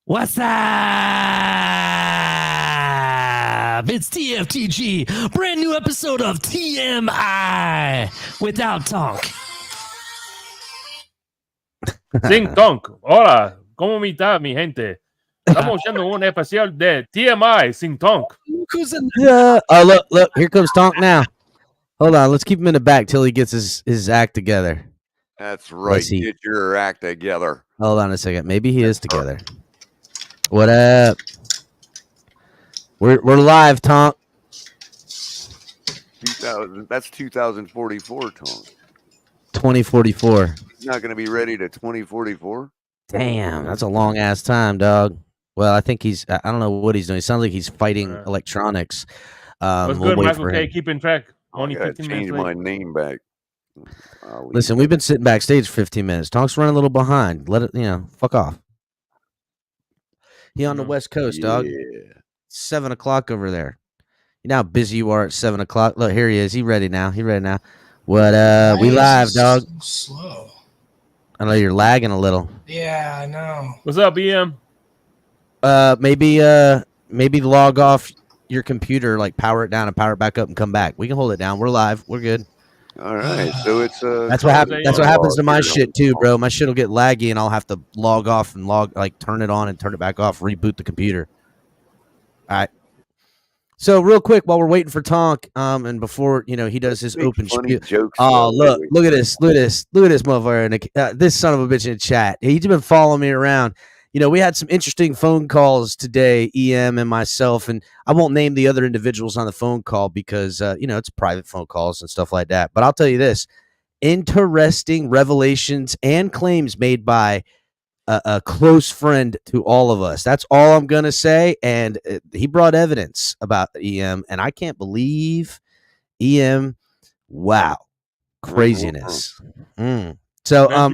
What's up? It's T.F.T.G. Brand new episode of TMI without Tonk. Sin Tonk. Hola, ¿cómo está mi gente? Estamos haciendo un especial de TMI sin Tonk. Oh, look, here comes Tonk now. Hold on, let's keep him in the back till he gets his act together. That's right. Get your act together. Hold on a second. Maybe he is together. What up? We're live, Tonk. 2000. That's 2044, Tonk. 2044. He's not going to be ready to 2044. Damn, that's a long ass time, dog. Well, I think I don't know what he's doing. It sounds like he's fighting electronics. What's good, Michael K? Keeping track. Only 15 minutes. Change my name back. Listen, we've been sitting backstage 15 minutes. Tonk's running a little behind. Let it, fuck off. He on the West Coast, dog. 7 o'clock over there. You know how busy you are at 7 o'clock. Look, here he is. He ready now. What? We live, dog. Slow. I know you're lagging a little. Yeah, I know. What's up, EM? Maybe log off your computer, like power it down and power it back up and come back. We can hold it down. We're live. We're good. All right. So it's that's what happens. That's what happens to my shit too, bro. My shit will get laggy and I'll have to log off and turn it on and turn it back off, reboot the computer. All right. So real quick, while we're waiting for Tonk, and before he does his open spiel. Oh, look at this motherfucker, this son of a bitch in the chat. He's been following me around. We had some interesting phone calls today, EM and myself, and I won't name the other individuals on the phone call because it's private phone calls and stuff like that. But I'll tell you this: interesting revelations and claims made by a close friend to all of us. That's all I'm going to say. And he brought evidence about EM, and I can't believe EM. Wow. Craziness. So,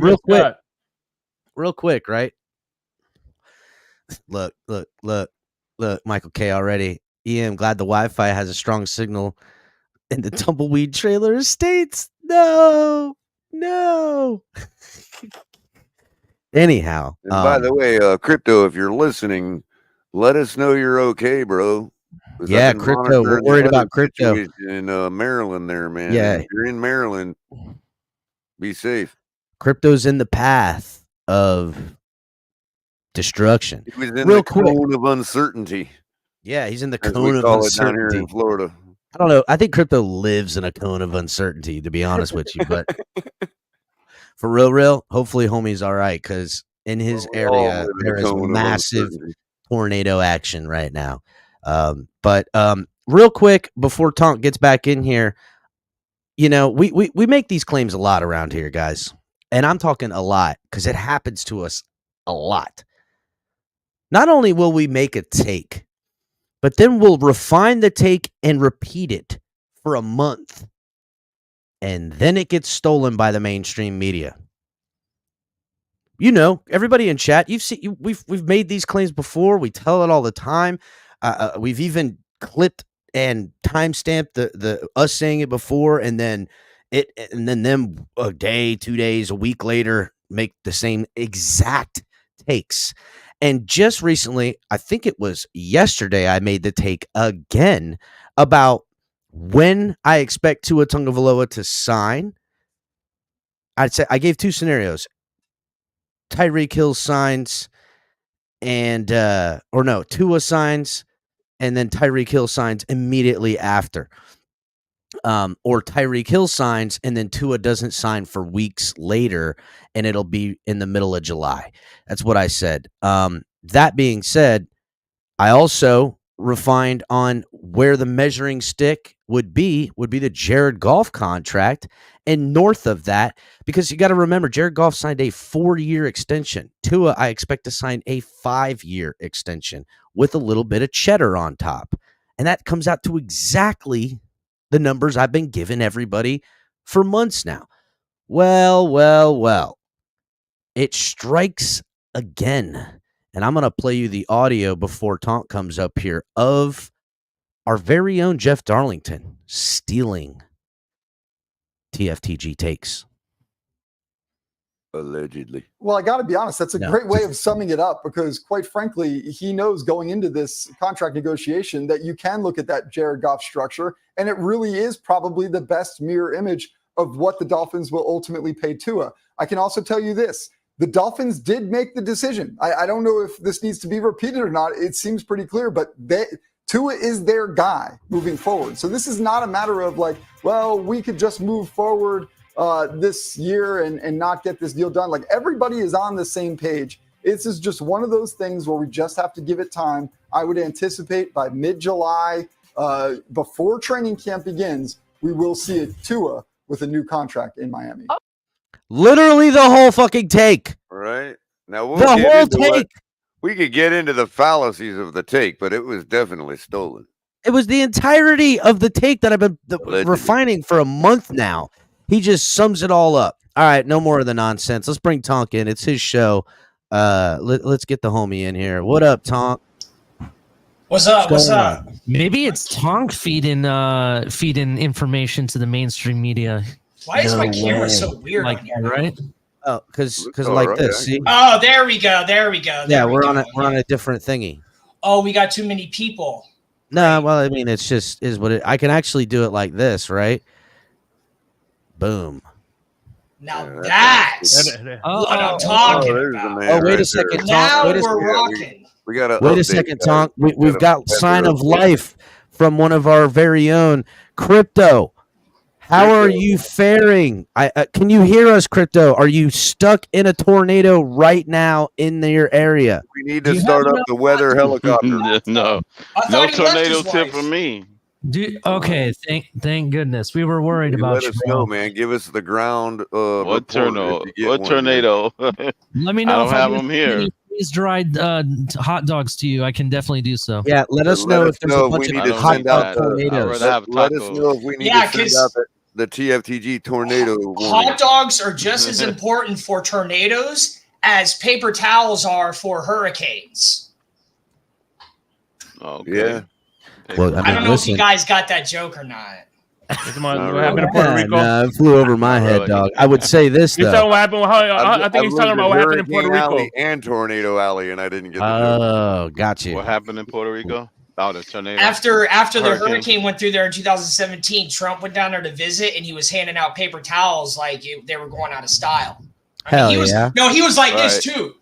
real quick, right? Look, Michael K already. EM, glad the Wi-Fi has a strong signal in the Tumbleweed Trailer Estates. No. Anyhow, and by the way, Crypto, if you're listening, let us know you're okay, bro. Yeah, Crypto. We're worried about Crypto in Maryland, there, man. Yeah, if you're in Maryland, be safe. Crypto's in the path of destruction. He was in the cone of uncertainty. Yeah, he's in the cone of uncertainty down here in Florida. I don't know. I think Crypto lives in a cone of uncertainty, to be honest with you, but. For real, hopefully homie's all right, because in his area, there is massive tornado action right now. But real quick, before Tonk gets back in here, we make these claims a lot around here, guys. And I'm talking a lot because it happens to us a lot. Not only will we make a take, but then we'll refine the take and repeat it for a month. And then it gets stolen by the mainstream media. Everybody in chat, you've seen we've made these claims before. We tell it all the time. We've even clipped and timestamped the us saying it before, and then them a day, 2 days, a week later make the same exact takes. And just recently, I think it was yesterday, I made the take again about when I expect Tua Tagovailoa to sign. I'd say I gave two scenarios. Tyreek Hill signs Tua signs and then Tyreek Hill signs immediately after. Or Tyreek Hill signs and then Tua doesn't sign for weeks later and it'll be in the middle of July. That's what I said. That being said, I also refined on where the measuring stick would be the Jared Goff contract, and north of that, because you got to remember Jared Goff signed a 4-year extension. Tua, I expect to sign a 5-year extension with a little bit of cheddar on top, and that comes out to exactly the numbers I've been giving everybody for months now. Well, it strikes again. And I'm going to play you the audio before Tonk comes up here of our very own Jeff Darlington stealing T.F.T.G takes. Allegedly. Well, I got to be honest. That's a great way of summing it up because, quite frankly, he knows going into this contract negotiation that you can look at that Jared Goff structure, and it really is probably the best mirror image of what the Dolphins will ultimately pay Tua. I can also tell you this. The Dolphins did make the decision. I don't know if this needs to be repeated or not. It seems pretty clear, but Tua is their guy moving forward. So this is not a matter of like, well, we could just move forward this year and not get this deal done. Like everybody is on the same page. This is just one of those things where we just have to give it time. I would anticipate by mid-July, before training camp begins, we will see a Tua with a new contract in Miami. Literally the whole fucking take. Right. Now The whole take. We could get into the fallacies of the take, but it was definitely stolen. It was the entirety of the take that I've been refining for a month now. He just sums it all up. All right, no more of the nonsense. Let's bring Tonk in. It's his show. Let's get the homie in here. What up, Tonk? What's up? What's up? Maybe it's Tonk feeding information to the mainstream media. Why is my camera so weird? Like that, right? Oh, because like this. See? Oh, there we go. Yeah, we're on a different thingy. Oh, we got too many people. No, well, I mean, it's just is what it. I can actually do it like this, right? Boom. Now that's what I'm talking about. Oh, wait a second, Tonk. Now we're rocking. We got to wait a second, Tonk. We've got sign of life from one of our very own Crypto. How are you faring? Can you hear us, Crypto? Are you stuck in a tornado right now in your area? We need to start up the weather helicopter. No tornado tip for me. Okay, thank goodness. We were worried about you. Let us know, man. Give us the ground. What tornado? What tornado? Let me know. I don't have them here. Freeze-dried hot dogs to you. I can definitely do so. Yeah, let us know if there's a bunch of hot dog tornadoes. Let us know if we need to send out the T.F.T.G tornado warning. Hot dogs are just as important for tornadoes as paper towels are for hurricanes. Okay. Yeah. Well, I don't know if you guys got that joke or not. What happened in Puerto Rico? Nah, it flew over my head, dog. I would say this though. What happened? I think he's talking about what happened in Puerto Rico Alley and Tornado Alley, and I didn't get the joke. Got you. What happened in Puerto Rico? Oh, the tornado. After the hurricane went through there in 2017, Trump went down there to visit, and he was handing out paper towels like they were going out of style. He was like this too.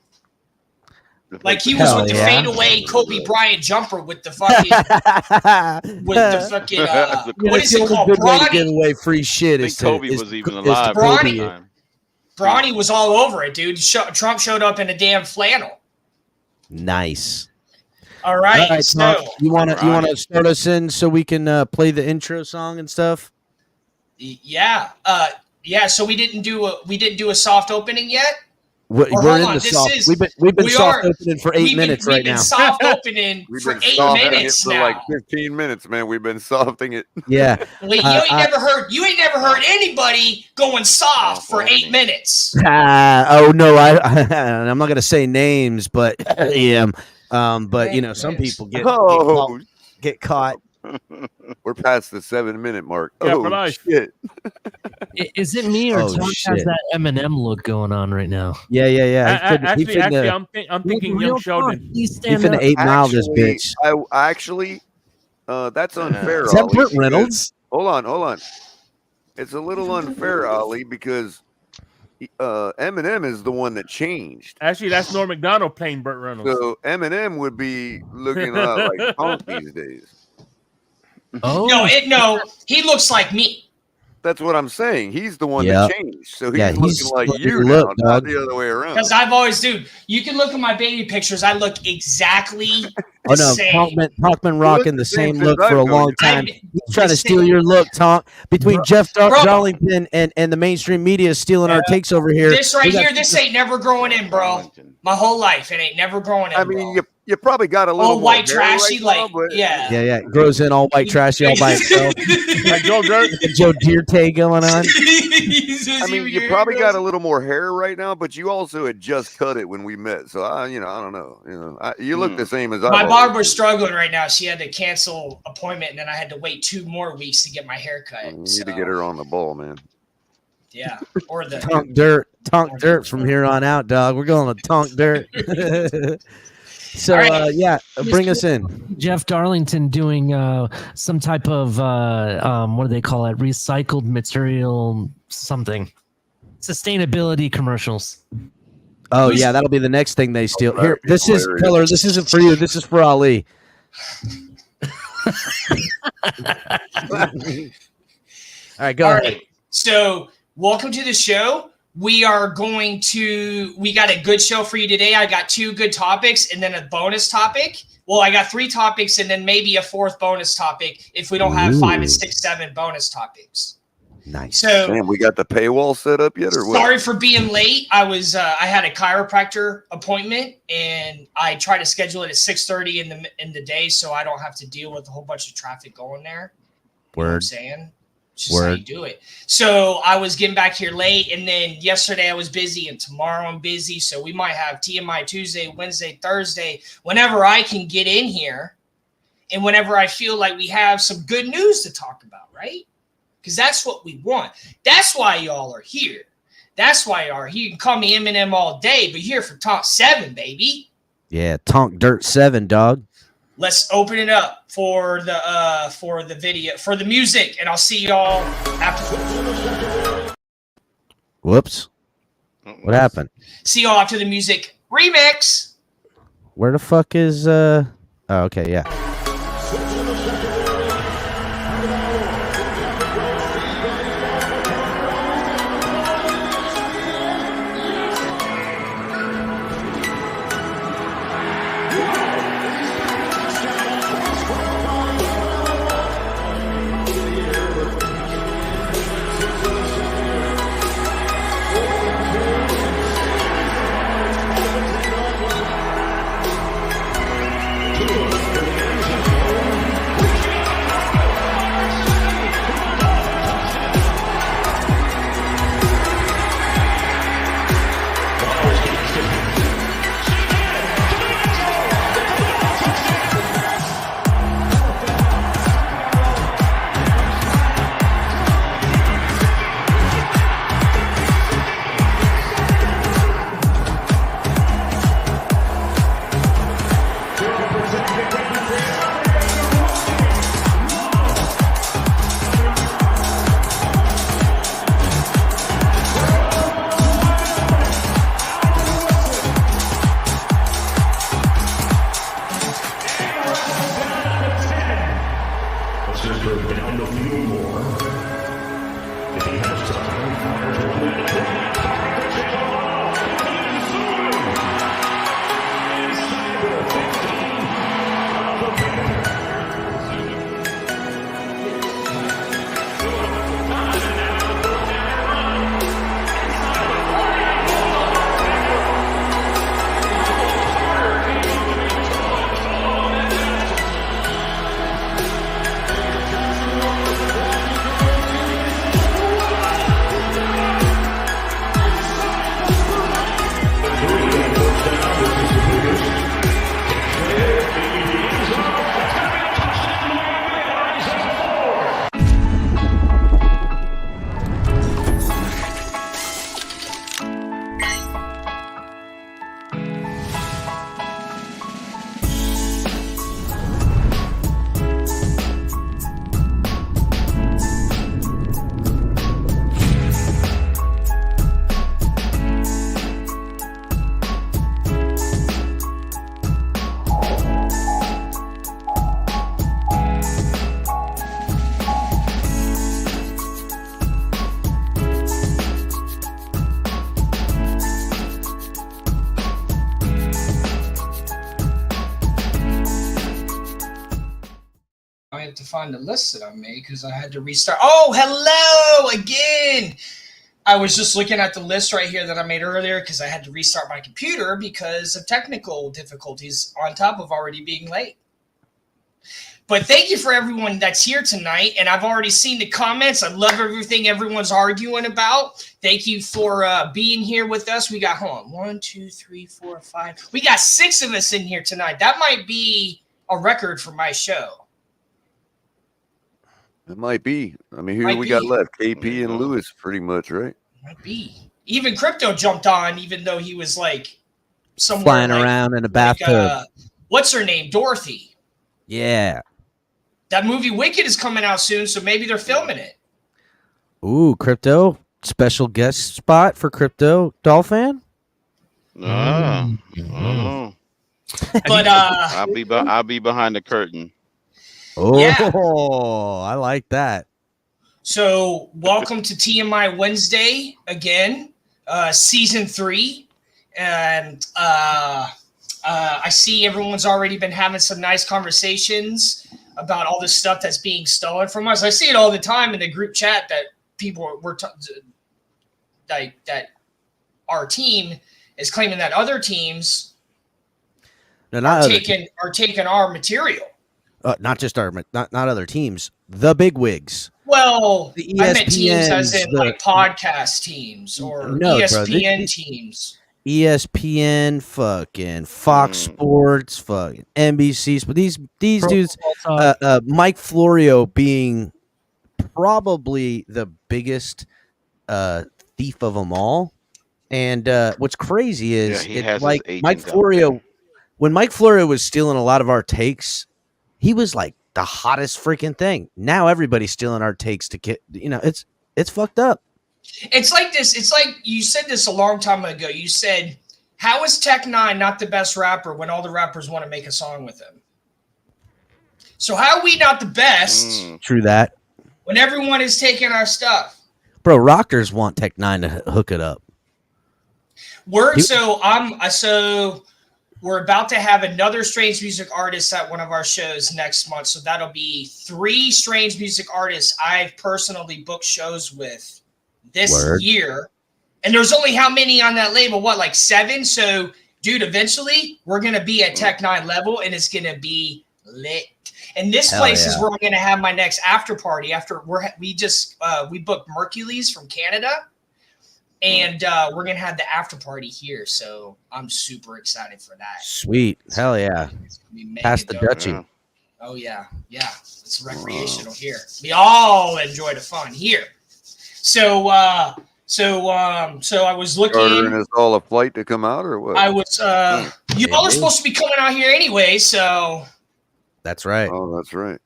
Like he was with the fadeaway Kobe Bryant jumper with the fucking what is it called? Bronny. Give away free shit. I think Kobe was even alive. Bronny was all over it, dude. Trump showed up in a damn flannel. Nice. All right, so you want to start us in so we can play the intro song and stuff? Yeah. So we didn't do a soft opening yet. We're in the soft. We've been soft opening for 8 minutes right now. We've been soft opening for 8 minutes for now. like 15 minutes, man. We've been softing it. Yeah. Wait, you ain't never heard anybody going soft for 8 minutes. Oh no, I'm not gonna say names, but yeah. But you know, some people get caught. We're past the 7-minute mark. Yeah, shit. Is it me or Tonk has that Eminem look going on right now? Yeah. Actually, I'm thinking Young Sheldon. He's finna 8 Mile this bitch. That's unfair. Is that Burt Reynolds? Hold on. It's a little unfair, Ollie, because Eminem is the one that changed. Actually, that's Norm Macdonald playing Burt Reynolds. So Eminem would be looking a lot like Tonk these days. Oh no, he looks like me. That's what I'm saying. He's the one that changed. So he's looking like you now, not the other way around. Because I've always, you can look at my baby pictures. I look exactly the same. Tonk been rocking the same look for a long time. He's trying to steal your look, Tonk. Between Jeff Darlington and the mainstream media stealing our takes over here. This right here, this ain't never growing in, bro. My whole life, it ain't never growing in, I mean, you probably got a little all white more trashy, right like now, yeah. It grows in all white trashy all by itself. Like Joe Dierte going on. I mean, you probably got a little more hair right now, but you also had just cut it when we met. So I don't know. You look the same as I. My barber's struggling right now. She had to cancel appointment, and then I had to wait 2 more weeks to get my hair cut. You need to get her on the ball, man. Yeah, or the Tonk dirt from here on out, dog. We're going to Tonk dirt. So right. yeah, bring us in. Jeff Darlington doing some type of what do they call it? Recycled material something. Sustainability commercials. Oh yeah, that'll be the next thing they steal. Here, this is Pillar. This isn't for you. This is for Ali. All right, go ahead. Right. So, welcome to the show. We got a good show for you today. I got 2 good topics and then a bonus topic. Well, I got 3 topics and then maybe a 4th bonus topic if we don't have 5 and 6, 7 bonus topics. Nice. So, Damn, we got the paywall set up yet, or what? Sorry for being late. I had a chiropractor appointment and I tried to schedule it at 6:30 in the day so I don't have to deal with a whole bunch of traffic going there. You know what I'm saying? It's just how you do it. So I was getting back here late, and then yesterday I was busy, and tomorrow I'm busy. So we might have TMI Tuesday, Wednesday, Thursday, whenever I can get in here, and whenever I feel like we have some good news to talk about, right? Because that's what we want. That's why y'all are here. That's why y'all are here. You can call me Eminem all day, but you're here for Tonk 7, baby. Yeah, Tonk Dirt 7, dog. Let's open it up for the video, for the music, and I'll see y'all after. Whoops. What happened? See y'all after the music remix. Where the fuck is Oh, okay, yeah. To find the list that I made because I had to restart. Oh, hello again. I was just looking at the list right here that I made earlier because I had to restart my computer because of technical difficulties on top of already being late. But thank you for everyone that's here tonight. And I've already seen the comments. I love everything everyone's arguing about. Thank you for being here with us. We got, hold on, 1, 2, 3, 4, 5. We got 6 of us in here tonight. That might be a record for my show. It might be. I mean, who we got left? KP and Lewis, pretty much, right? Might be. Even Crypto jumped on, even though he was like somewhere Flying like, around in a bathtub. What's her name? Dorothy. Yeah. That movie Wicked is coming out soon, so maybe they're filming it. Ooh, Crypto. Special guest spot for Crypto Dolphin. I don't know. But I'll be behind the curtain. Oh, Yeah. I like that. So welcome to TMI Wednesday again, season 3. And I see everyone's already been having some nice conversations about all the stuff that's being stolen from us. I see it all the time in the group chat that people were that our team is claiming that other teams are taking our material. Not just our, not other teams. The big wigs. Well, The I meant teams as ESPNs, in like podcast teams or No, bro, ESPN teams. ESPN, fucking Fox Sports, fucking NBC. But these dudes, Mike Florio being probably the biggest thief of them all. And what's crazy is it's like Mike Florio. When Mike Florio was stealing a lot of our takes, he was like the hottest freaking thing. Now everybody's stealing our takes to get, it's fucked up. It's like this. It's like you said this a long time ago. You said, how is Tech-9 not the best rapper when all the rappers want to make a song with him? So how are we not the best? True that. When everyone is taking our stuff. Bro, rockers want Tech-9 to hook it up. So we're about to have another strange music artist at one of our shows next month. So that'll be 3 strange music artists I've personally booked shows with this year. And there's only how many on that label? What, like 7? So, dude, eventually we're going to be at Tech-9 level and it's going to be lit. And this place is where I'm going to have my next after party. After we booked Mercules from Canada. And we're going to have the after party here. So I'm super excited for that. Sweet. Hell yeah. Pass the Dutchie. Oh, yeah. Yeah. It's recreational here. We all enjoy the fun here. So I was looking. Chartering us all a flight to come out or what? I was, you all are supposed to be coming out here anyway. So. That's right. Oh, that's right.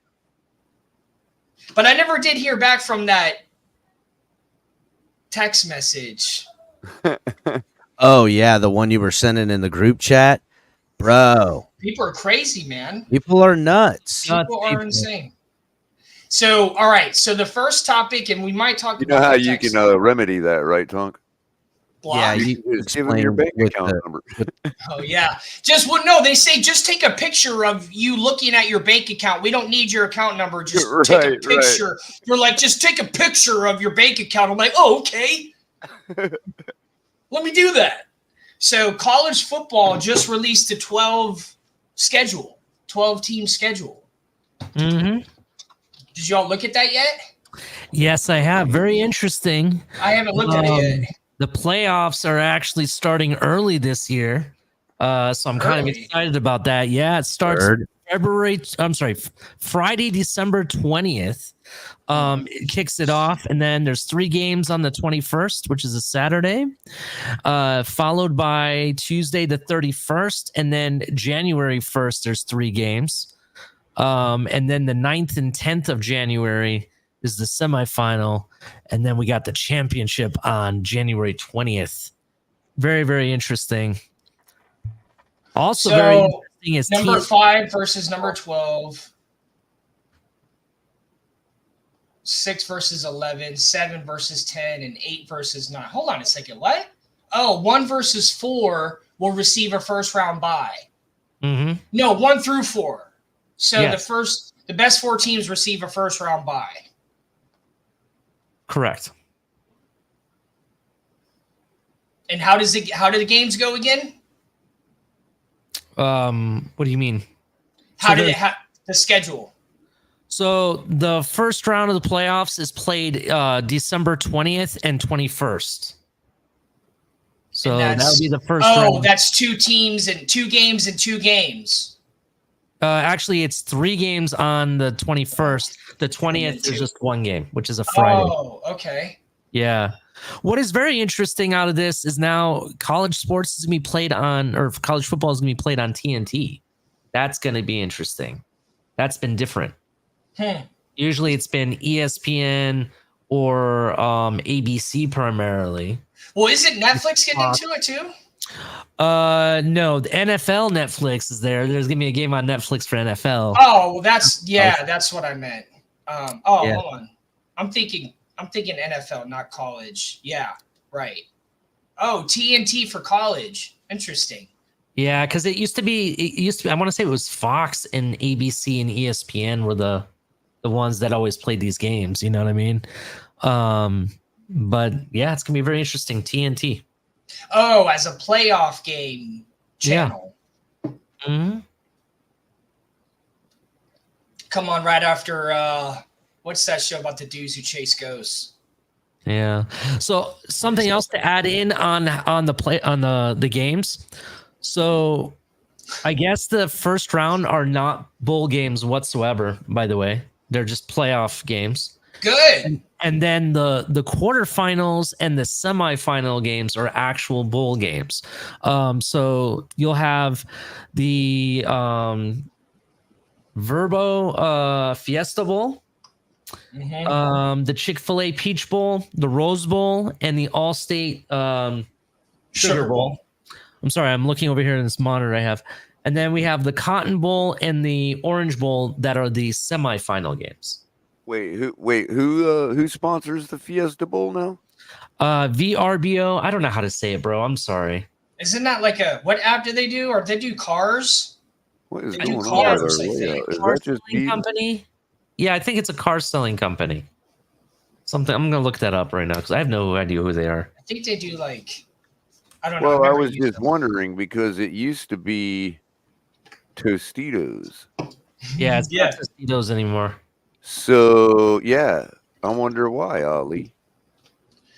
But I never did hear back from that text message. Oh yeah, the one you were sending in the group chat, bro. People are crazy, man. People are nuts. People are insane. So, all right. So the first topic, and we might talk. You know how you can remedy that, right, Tonk? Block. Yeah, you give them your bank account number. Oh yeah. They say just take a picture of you looking at your bank account. We don't need your account number. Just take a picture. Right. You're like, just take a picture of your bank account. I'm like, oh, okay. Let me do that. So college football just released a 12-team schedule. Mm-hmm. Did y'all look at that yet? Yes, I have. Very interesting. I haven't looked at it yet. The playoffs are actually starting early this year. So I'm kind of excited about that. Yeah, it starts Friday, December 20th. It kicks it off, and then there's 3 games on the 21st, which is a Saturday, followed by Tuesday the 31st, and then January 1st, there's 3 games. And then the 9th and 10th of January is the semifinal, and then we got the championship on January 20th. Very, very interesting. Also, very interesting is number 5 versus number 12. 6 versus 11, 7 versus 10, and 8 versus 9. Hold on a second. What? Oh, 1 versus 4 will receive a first round bye. Mm-hmm. No, 1 through 4. So yes. the best 4 teams receive a first round bye. Correct. And how do the games go again? What do you mean? The schedule? So the first round of the playoffs is played December 20th and 21st. So that would be the first round. Oh, that's 2 teams and 2 games and 2 games. Actually, it's 3 games on the 21st. The 20th is just 1 game, which is a Friday. Oh, okay. Yeah. What is very interesting out of this is now college sports is going to be played on, or college football is going to be played on TNT. That's going to be interesting. That's been different. Usually it's been ESPN or ABC primarily. Well, isn't Netflix getting into it too? No, the NFL Netflix is there. There's gonna be a game on Netflix for NFL. Oh, well, that's what I meant. Yeah. Hold on. I'm thinking NFL, not college. Yeah, right. Oh, TNT for college. Interesting. Yeah, because it used to be. I want to say it was Fox and ABC and ESPN were the ones that always played these games. You know what I mean? But yeah, it's gonna be very interesting. TNT. Oh, as a playoff game channel. Yeah. Mm-hmm. Come on, right after what's that show about the dudes who chase ghosts? Yeah. So something else to add in on the games. So I guess the first round are not bowl games whatsoever, by the way. They're just playoff games. Good. And then the quarterfinals and the semifinal games are actual bowl games. So you'll have the Verbo Fiesta Bowl, the Chick-fil-A Peach Bowl, the Rose Bowl, and the All-State Sugar Bowl. I'm sorry, I'm looking over here in this monitor I have. And then we have the Cotton Bowl and the Orange Bowl that are the semifinal games. Who sponsors the Fiesta Bowl now? VRBO. I don't know how to say it, bro. I'm sorry. Isn't that like what app do they do? Or they do cars? What is They going do on? cars, I think. Is Car that just selling company? Yeah, I think it's a car selling company. Something. I'm gonna look that up right now because I have no idea who they are. I think they do like. I don't know. Well, I was just wondering because it used to be Tostitos. Yeah, it's not Tostitos anymore. So yeah, I wonder why, Ali.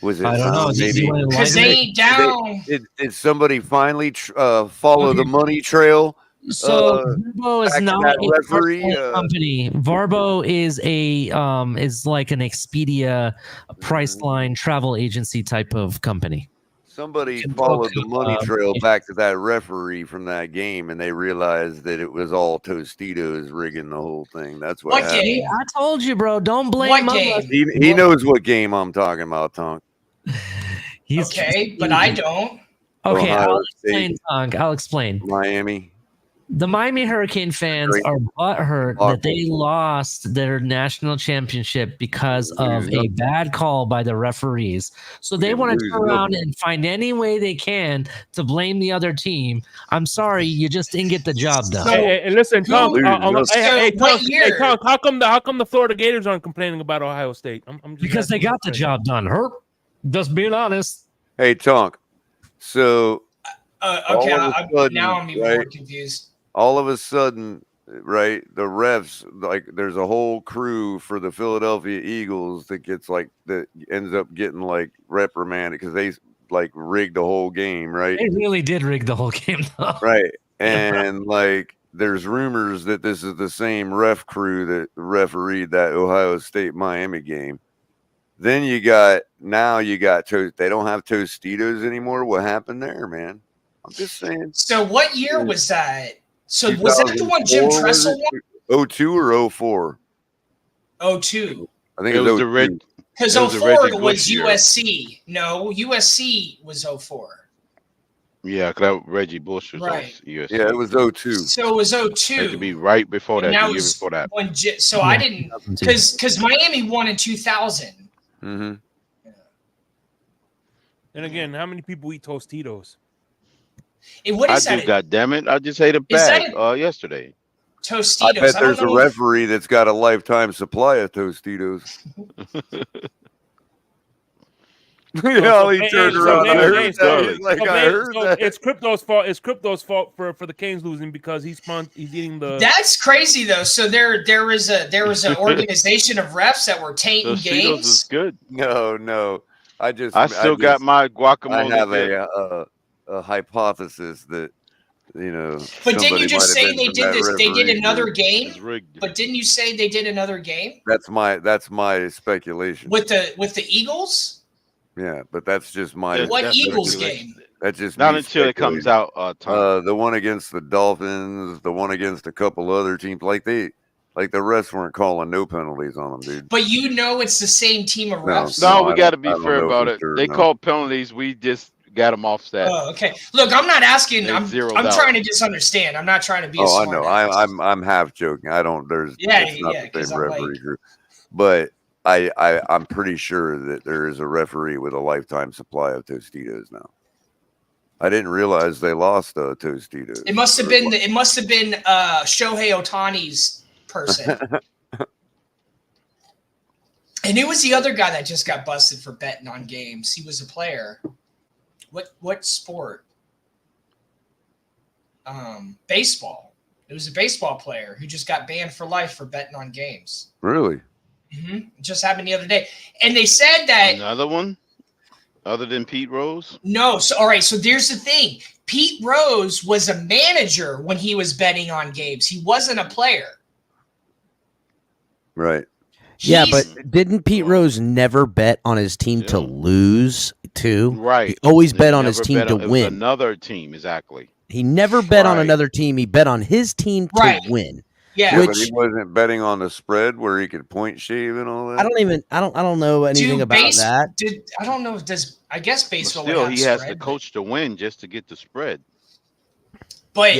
Was it? I don't know. Maybe because they ain't down. Did somebody finally follow the money trail? So Varbo is not a referee company. Varbo is is like an Expedia, a Priceline travel agency type of company. Somebody followed the money trail back to that referee from that game, and they realized that it was all Tostitos rigging the whole thing. That's what happened. Game? I told you, bro. Don't blame What game? He knows what game I'm talking about, Tonk. Okay, but I don't. Okay, Ohio I'll explain, State. Tonk. I'll explain. Miami. The Miami Hurricane fans are butthurt that they lost their national championship because of a bad call by the referees. So they want to turn around and find any way they can to blame the other team. I'm sorry, you just didn't get the job done. Hey, listen, Tonk. Tonk, how come the Florida Gators aren't complaining about Ohio State? I'm just because they got the job done. Just being honest. Hey, Tonk. So okay, now I'm even more confused. All of a sudden, right, the refs, like there's a whole crew for the Philadelphia Eagles that ends up getting like reprimanded because they like rigged the whole game, right? They really did rig the whole game, though. Right. And like there's rumors that this is the same ref crew that refereed that Ohio State Miami game. Then you got they don't have Tostitos anymore. What happened there, man? I'm just saying. So what year was that? So was that the one Jim Tressel won? 02 or 04? 02. I think it was the red. Because 04 was USC. No, USC was 04. Yeah, because Reggie Bush was right. USC. Yeah, it was 02. So it was 02. It had to be right before that, the year before that. So I didn't, because Miami won in 2000. Mm-hmm. And again, how many people eat Tostitos? What is that? God damn it! I just ate a bag yesterday. Tostitos. I bet there's a referee that's got a lifetime supply of Tostitos. He turned around. It's Crypto's fault. It's Crypto's fault for the Canes losing because he's eating the. That's crazy though. So there was an organization of refs that were tainting games. Is good. No. I still got my guacamole. I have a hypothesis that But didn't you just say they did this? They did another game. But didn't you say they did another game? That's my speculation. With the Eagles. Yeah, but that's just my. What Eagles game? That's just not until it comes out. The one against the Dolphins, the one against a couple other teams, like the refs weren't calling no penalties on them, dude. But it's the same team of refs. No, we got to be fair about it. They called penalties. We just got them off stat. Oh, okay. Look, I'm not asking. I'm trying to just understand. I'm not trying to be. Oh, I know. I'm half joking. I don't. There's it's not the same referee crew, but I'm pretty sure that there is a referee with a lifetime supply of Tostitos now. I didn't realize they lost Tostitos. It must have been. It must have been Shohei Ohtani's person. And it was the other guy that just got busted for betting on games. He was a player. What sport? Baseball. It was a baseball player who just got banned for life for betting on games. Really? Mm-hmm. It just happened the other day. And they said that another one other than Pete Rose? No. So all right. So there's the thing. Pete Rose was a manager when he was betting on games. He wasn't a player. Right. Yeah, but didn't Pete Rose never bet on his team to lose too? Right. He always bet on his team to win. Another team, exactly. He never bet on another team. He bet on his team to win. Yeah, but he wasn't betting on the spread where he could point shave and all that. I don't know anything about that. I don't know. I guess baseball? Still, he has to coach to win just to get the spread. But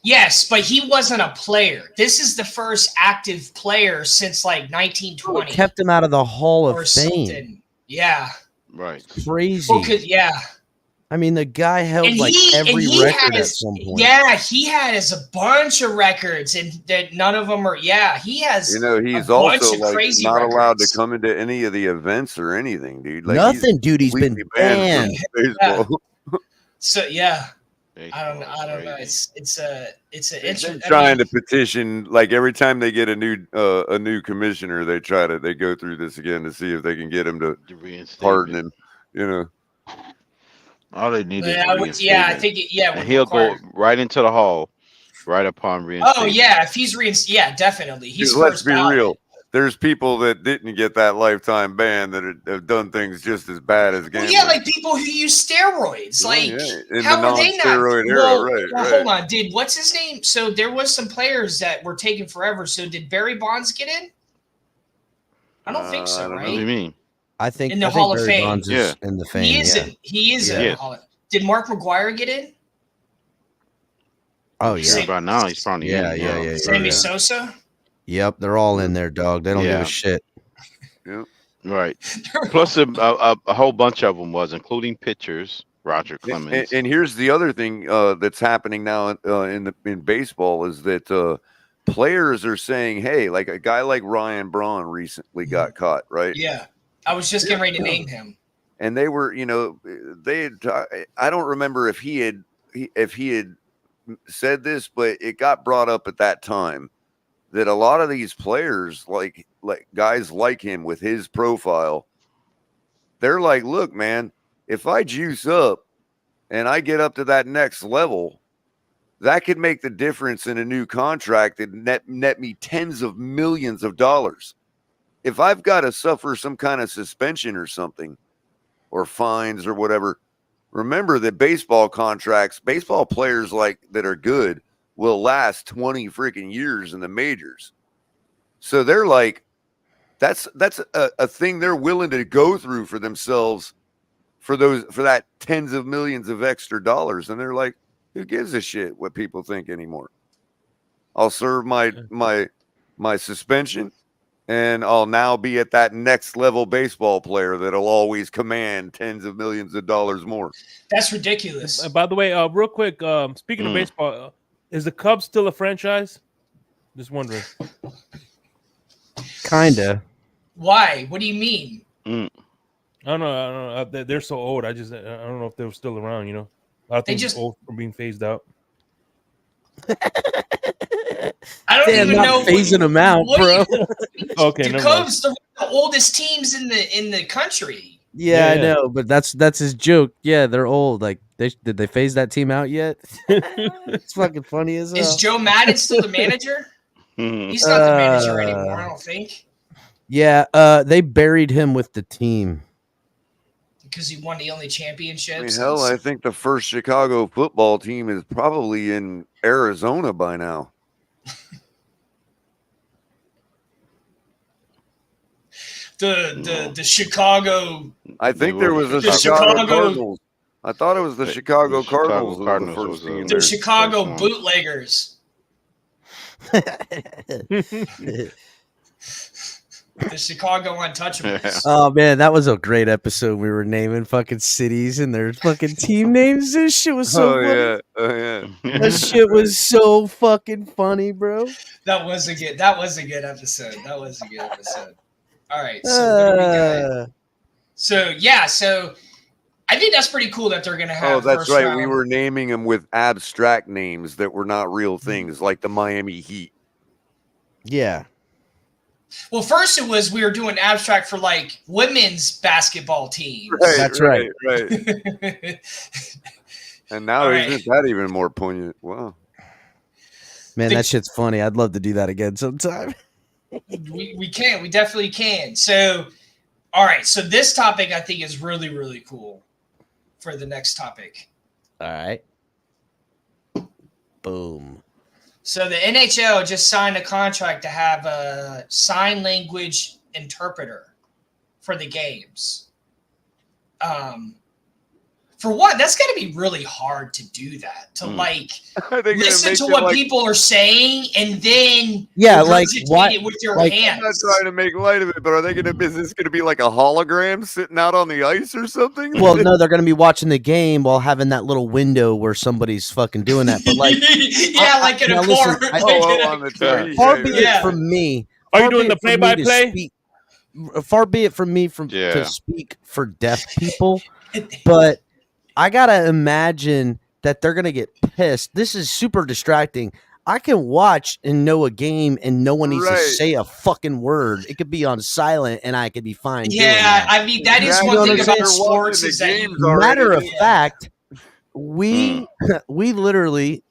yes, but he wasn't a player. This is the first active player since like 1920. Kept him out of the Hall of Fame. Something. Yeah. Right. Crazy. Well, I mean, the guy held every record at some point. Yeah, he has a bunch of records, and that none of them are. Yeah, he has. He's also not allowed to come into any of the events or anything, dude. Like, nothing, dude. He's been banned. Yeah. So yeah. I don't know. It's interesting. Trying to petition, like every time they get a new commissioner, they go through this again to see if they can get him to pardon him. All they need is I think and he'll go right into the hall, right upon reinstatement. Oh yeah, if he's definitely. He's let's be real. There's people that didn't get that lifetime ban that have done things just as bad as gambling. Well, yeah, like people who use steroids. How are they not? Hold on, what's his name? So there was some players that were taken forever. So did Barry Bonds get in? I don't think so, right? What do you mean? I think in the Hall of Fame. Bonds is in the Fame. He is in the Hall of Fame. Did Mark McGwire get in? Oh yeah. By now he's probably yeah. Sammy Sosa. Yep, they're all in there, dog. They don't give a shit. Yep. Right. Plus a whole bunch of them including pitchers, Roger Clemens. And here's the other thing that's happening now in baseball is that players are saying, hey, like a guy like Ryan Braun recently got caught, right? Yeah. I was just getting ready to name him. And they were, I don't remember if he had said this, but it got brought up at that time that a lot of these players, like guys like him with his profile, they're like, look, man, if I juice up and I get up to that next level, that could make the difference in a new contract and net me tens of millions of dollars. If I've got to suffer some kind of suspension or something, or fines or whatever, remember that baseball players that are good will last 20 freaking years in the majors. So they're like, that's a thing they're willing to go through for themselves for that tens of millions of extra dollars. And they're like, who gives a shit what people think anymore? I'll serve my suspension, and I'll now be at that next level baseball player that'll always command tens of millions of dollars more. That's ridiculous. By the way, real quick, speaking of baseball, is the Cubs still a franchise? Just wondering. Kinda. Why? What do you mean? I don't know. They're so old. I don't know if they were still around. A lot of things old from being phased out. I don't even know phasing them out, bro. Okay, the Cubs are the oldest teams in the country. Yeah, I know, but that's his joke. Yeah, they're old. Like, did they phase that team out yet? It's fucking funny as hell. Is Joe Madden still the manager? He's not the manager anymore, I don't think. Yeah, they buried him with the team. because he won the only championship. I mean, hell, I think the first Chicago football team is probably in Arizona by now. The Chicago. I think there was a The Chicago Chicago- Cardinals. I thought it was the Chicago Cardinals. Chicago was the Cardinals first team was, The there. Chicago First one. Bootleggers. The Chicago Untouchables. Oh man, that was a great episode. We were naming fucking cities and their fucking team names. This shit was so funny. Oh yeah. That shit was so fucking funny, bro. That was a good episode. All right, so what do we got? So I think that's pretty cool that they're gonna have. Oh, that's first right. round. We were naming them with abstract names that were not real things, like the Miami Heat. Yeah. Well, first we were doing abstract for like women's basketball teams. Right, That's right. And now All right. isn't that even more poignant? Wow. Man, that shit's funny. I'd love to do that again sometime. we definitely can. So, all right. So this topic I think is really, really cool for the next topic. All right. Boom. So the NHL just signed a contract to have a sign language interpreter for the games. For what? That's got to be really hard to do that. To listen to what people are saying and then what it with your like, hands. I'm not trying to make light of it, but are they going to? Is this going to be like a hologram sitting out on the ice or something? Well, no, they're going to be watching the game while having that little window where somebody's fucking doing that. But like, like in a listen, court. on the TV. Far be it from me. Are you doing the play-by-play? Far be it from me Yeah. to speak for deaf people, but I gotta imagine that they're gonna get pissed. This is super distracting. I can watch and know a game, and no one needs to say a fucking word. It could be on silent, and I could be fine. doing that. I mean that is Now one you thing know about they're sports watching is the that games you, already. Matter of fact, we literally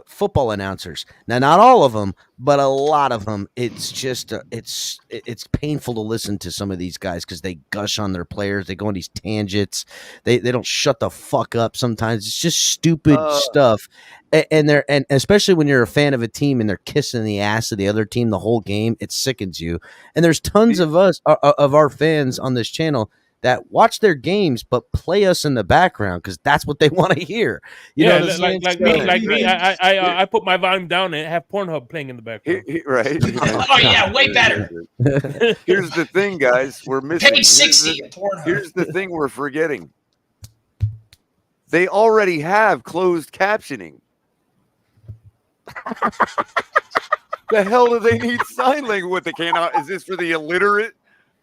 football announcers. Now, not all of them, but a lot of them. It's just it's painful to listen to some of these guys because they gush on their players. They go on these tangents. They don't shut the fuck up. Sometimes it's just stupid stuff. And especially when you're a fan of a team and they're kissing the ass of the other team the whole game, it sickens you. And there's tons of our fans on this channel that watch their games but play us in the background because that's what they want to hear. You know what I'm saying? Like me. I put my volume down and have Pornhub playing in the background. Right. oh yeah, way better. Here's the thing, guys. We're missing. Page 60 at Pornhub. Here's the thing we're forgetting. They already have closed captioning. The hell do they need sign language? What they cannot? Is this for the illiterate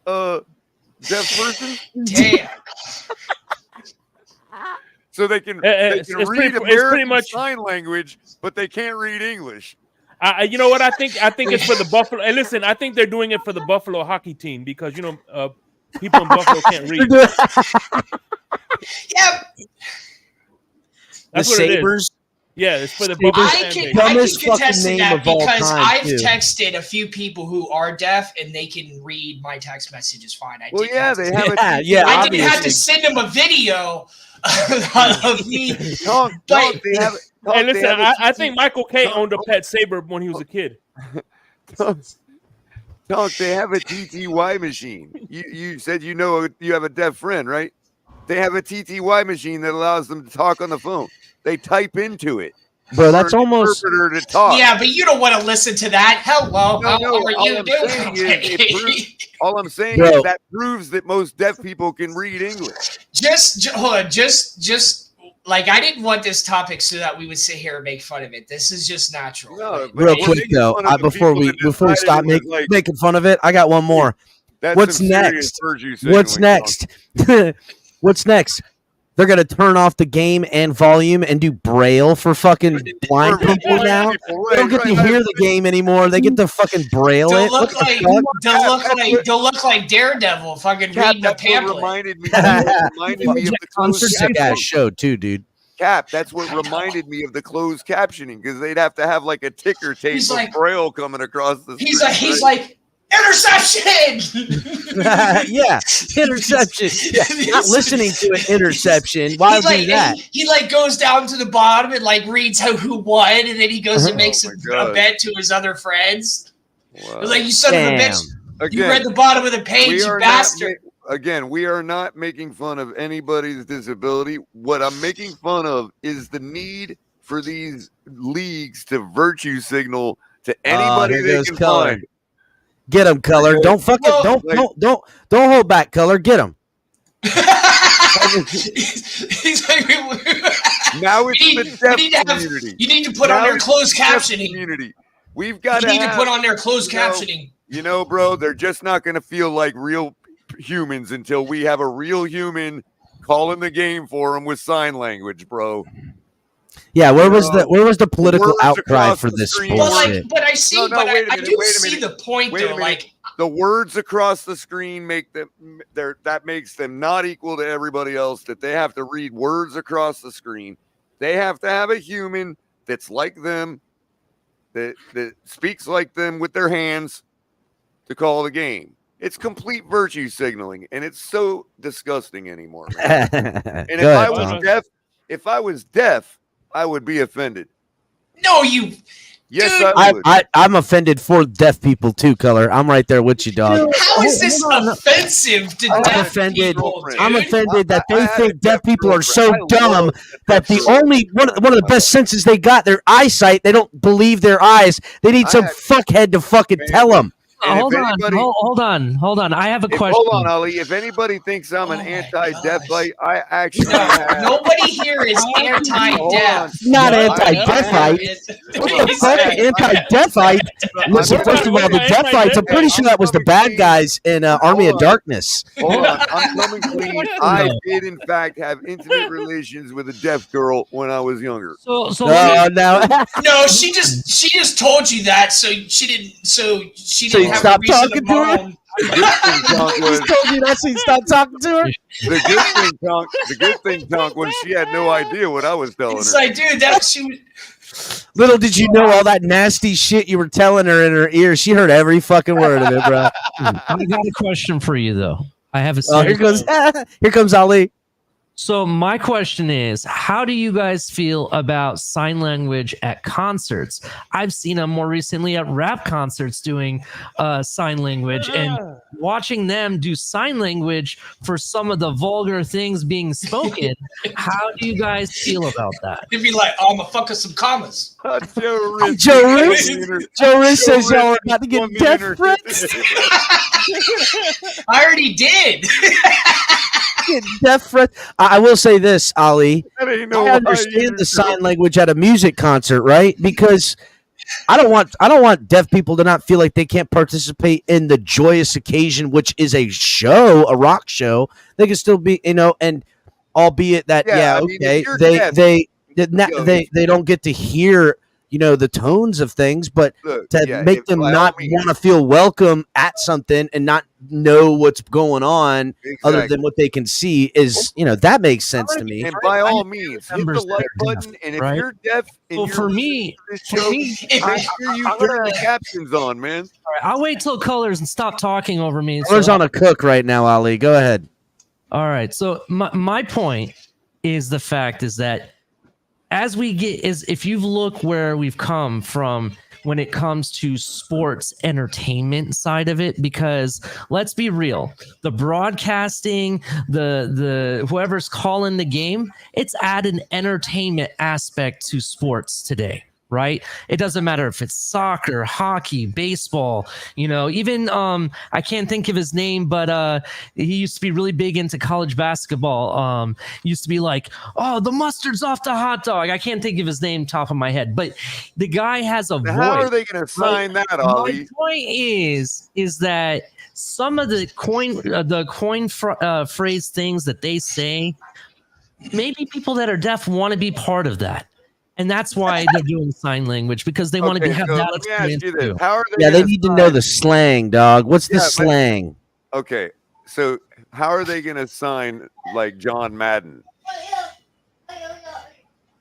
deaf person? Damn. So they can It's read pretty American much sign language, but they can't read English. You know what I think? I think it's for the Buffalo. And listen, I think they're doing it for the Buffalo hockey team because people in Buffalo can't read. Yeah. The Sabres. Yeah, it's for the Buffalo. I can contest to that because I've texted a few people who are deaf and they can read my text messages fine. They have it. I didn't have to send them a video of me. Hey, listen, I think Michael K owned a pet saber when he was a kid. Tonk, they have a TTY machine. You said you have a deaf friend, right? They have a TTY machine that allows them to talk on the phone. They type into it. Bro, that's almost interpreter to talk. Yeah, but you don't want to listen to that. Hello, how are you doing? All I'm saying is that proves that most deaf people can read English. Hold on, just like I didn't want this topic so that we would sit here and make fun of it. This is just natural. No, real quick though, before we stop making fun of it, I got one more. What's next? What's next? What's next? They're going to turn off the game and volume and do Braille for fucking blind people now. They don't get to hear the game anymore. They get to fucking Braille it. Don't look like Daredevil fucking reading a pamphlet. Reminded me of the closed show too, dude. Cap, that's what reminded me of the closed captioning because they'd have to have like a ticker tape of Braille coming across the screen. He's like, Interception! Yeah, interception. Yeah, not listening to an interception. Why do that? He like goes down to the bottom and like reads who won, and then he goes and makes a bet to his other friends. Wow. Like, you son of a bitch! Again, you read the bottom of the page, you bastard. Again, we are not making fun of anybody's disability. What I'm making fun of is the need for these leagues to virtue signal to anybody they can find. Get him, Color. Don't fucking don't hold back, Color. Get him. He's like, now it's the deaf community. You need to put on their closed captioning. Community. We've got to put on their closed captioning. You know, bro, they're just not going to feel like real humans until we have a real human calling the game for them with sign language, bro. Yeah, where was the political outcry for this bullshit? But I see, I do see the point though. Like, the words across the screen make them that makes them not equal to everybody else. That they have to read words across the screen. They have to have a human that's like them, that speaks like them with their hands to call the game. It's complete virtue signaling, and it's so disgusting anymore. Man. And if I was deaf, I would be offended. No, you. Yes, I'm offended for deaf people too, Color. I'm right there with you, dog. How is this offensive to deaf people? I'm offended that they think deaf people are so dumb that the only one of the best senses they got, their eyesight, they don't believe their eyes. They need some fuckhead to fucking tell them. Hold on. I have a question. Hold on, Ali. If anybody thinks I'm an anti-deafite, I actually nobody here is anti-deaf. Not anti-deafite. What the fuck, anti-deafite? Listen, first of all, the deafites, I'm pretty sure that was the bad guys in Army of Darkness. Hold on, I'm coming clean. I did, in fact, have intimate relations with a deaf girl when I was younger. No, she just told you that, so she didn't. Stop talking to her. Just told you that, so you stopped talking to her. The good thing, Tonk, was she had no idea what I was telling her. It's like, dude, she. Little did you know all that nasty shit you were telling her in her ear. She heard every fucking word of it, bro. I got a question for you, though. I have a. Here comes Ali. So my question is, how do you guys feel about sign language at concerts? I've seen them more recently at rap concerts doing sign language, and watching them do sign language for some of the vulgar things being spoken. How do you guys feel about that? They'd be like, "I'm gonna fuck us some commas." Joe Riss says y'all are about to get death threats. I already did. Death threat. I will say this, Ali. I understand the sign language at a music concert, right? Because I don't want deaf people to not feel like they can't participate in the joyous occasion, which is a show, a rock show. They can still be, and albeit that, they don't get to hear, the tones of things, but make them not want to feel welcome at something and not know what's going on other than what they can see is, that makes sense to me. And by all means, hit the like button. And if you're deaf, and for me, I hear you turn the captions on, man. All right, I'll wait till Colors and stop talking over me. Colors on a cook right now, Ali. Go ahead. All right. So my point is the fact is that if you look where we've come from when it comes to sports entertainment side of it, because let's be real, the broadcasting, the whoever's calling the game, it's added an entertainment aspect to sports today. Right? It doesn't matter if it's soccer, hockey, baseball, even I can't think of his name, but he used to be really big into college basketball. Used to be like, oh, the mustard's off the hot dog. I can't think of his name top of my head, but the guy has a voice. How are they going to sign that, Ali? My point is that some of the coin phrase things that they say, maybe people that are deaf want to be part of that. And that's why they're doing sign language, because they want to have that experience too. They need to know the slang, dog. What's the slang? Okay, so how are they going to sign like John Madden?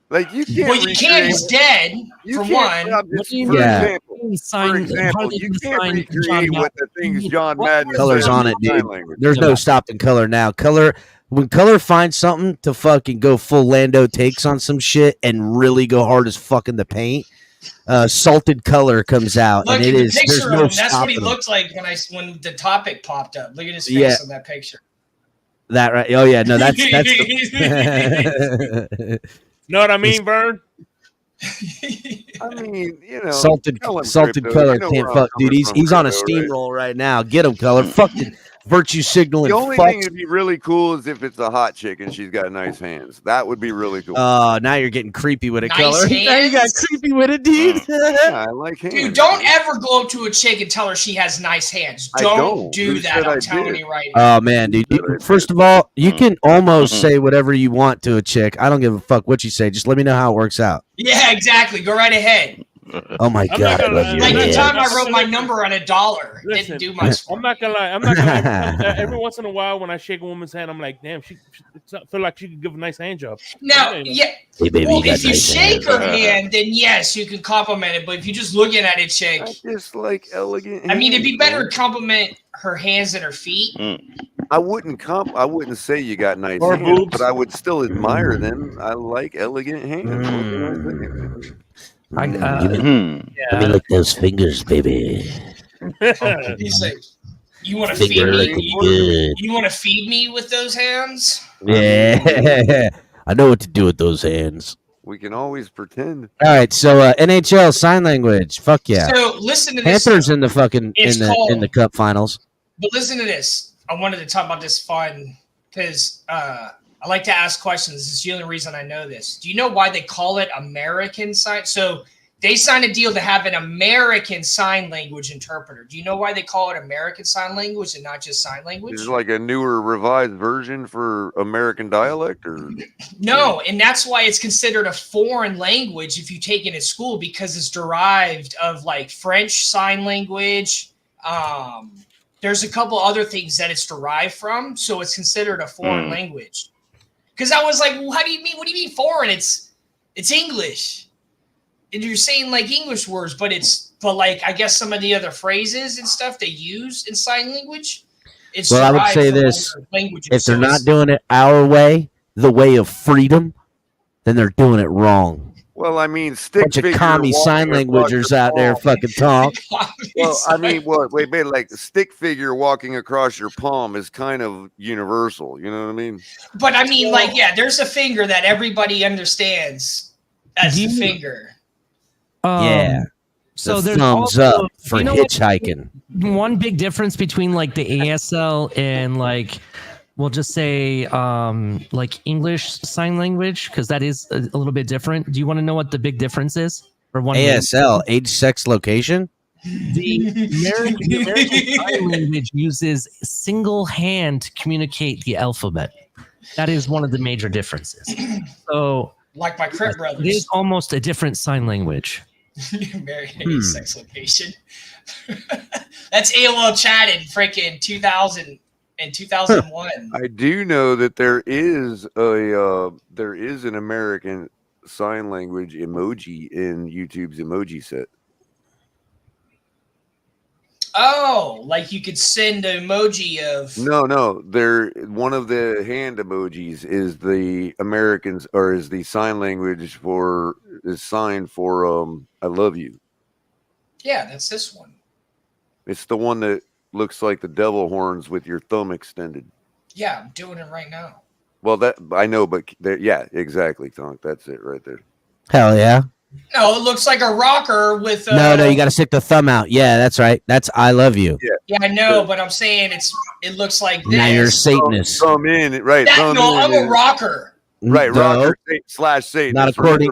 Like you can't. Well, you can't. He's dead. For one. For example, For example, you can't recreate what the things John Madden Color's said on in it, dude. sign language. There's no stopping Color now. When Color finds something to fucking go full Lando takes on some shit and really go hard as fucking the paint, Salted Color comes out. Look and at it the is, picture there's of no him. That's what he stopping him. looked like when the topic popped up. Look at his face Yeah. on that picture. That right? Oh yeah, no, that's Know what I mean, Vern? I mean, salted tell him, Color Crypto, you know can't where I'm fuck, dude. coming He's from, on a Crypto, right? steamroll right now. Get him, Color. Fucking virtue signaling. The only fuck. thing that'd be really cool is if it's a hot chick and she's got nice hands. That would be really cool. Now you're getting creepy with it, Nice Color. Now you got hands? creepy with it, dude. Yeah, I like hands. Dude, don't ever go up to a chick and tell her she has nice hands. Don't do Who that. said I I'm telling did? you right now. Oh man, dude. First of all, you can almost say whatever you want to a chick. I don't give a fuck what you say. Just let me know how it works out. Yeah, exactly. Go right ahead. Oh my I'm god, not I gonna love lie. you. Like the Yeah. time I wrote my number on $1. Listen, Didn't do much. I'm not gonna lie. I'm not gonna lie. Every once in a while, when I shake a woman's hand, I'm like, damn, she feel like she could give a nice hand job. Now, yeah. Hey, baby, Well, you got if you nice shake hands. her hand, then yes, you can compliment it. But if you're just looking at it, chick, I just like elegant. I mean, it'd be hands, better man. to compliment her hands and her feet. I wouldn't say you got nice Or hands, boobs. but I would still admire them. I like elegant hands. I, Let me lick those fingers, baby. He's like, you want to feed Finger me? licking good. You want to feed me with those hands? Yeah, I know what to do with those hands. We can always pretend. All right, so NHL sign language. Fuck yeah. So listen to this. Panthers in the fucking It's in the Cup Finals. But listen to this. I wanted to talk about this fun because I like to ask questions. This is the only reason I know this. Do you know why they call it American Sign? So they signed a deal to have an American Sign Language interpreter. Do you know why they call it American Sign Language and not just sign language? Is it like a newer revised version for American dialect, or No, and that's why it's considered a foreign language if you take it at school, because it's derived of like French Sign Language. There's a couple other things that it's derived from, so it's considered a foreign language. Because I was like, well, how do you mean? What do you mean foreign? It's English. And you're saying like English words, but like I guess some of the other phrases and stuff they use in sign language. It's Well, I would derived say from this: other languages. if they're So not it's- doing it our way, the way of freedom, then they're doing it wrong. well, I mean, stick Bunch of figure commie walking sign across languagers your out there palm. fucking talk. Well, I mean, wait, like stick figure walking across your palm is kind of universal. You know what I mean? But I mean, like, yeah, there's a finger that everybody understands as the finger. Yeah. So the there's thumbs also, up for you know what- hitchhiking. one big difference between like the ASL and like we'll just say like English sign language, because that is a little bit different. Do you want to know what the big difference is for one? ASL, age, sex, location. The American Sign Language uses single hand to communicate the alphabet. That is one of the major differences. So, Like my Crip it brothers. is almost a different sign language. Married sex location. That's AOL chat in freaking 2000 and 2001. I do know that there is an American Sign Language emoji in YouTube's emoji set. Oh, like you could send an emoji of No, there. One of the hand emojis is the Americans, or is the sign language for is sign for I love you. Yeah, that's this one. It's the one that looks like the devil horns with your thumb extended. Yeah, I'm doing it right now. Well, that I know, but yeah, exactly, Tonk. That's it right there. Hell yeah. No, it looks like a rocker with No, you got to stick the thumb out. Yeah, that's right. That's I love you. Yeah, I know, but I'm saying it looks like this. Now you're a Satanist. Thumb in, right? Thumb No, in I'm a is- rocker. Right, No, rocker / Satan. not according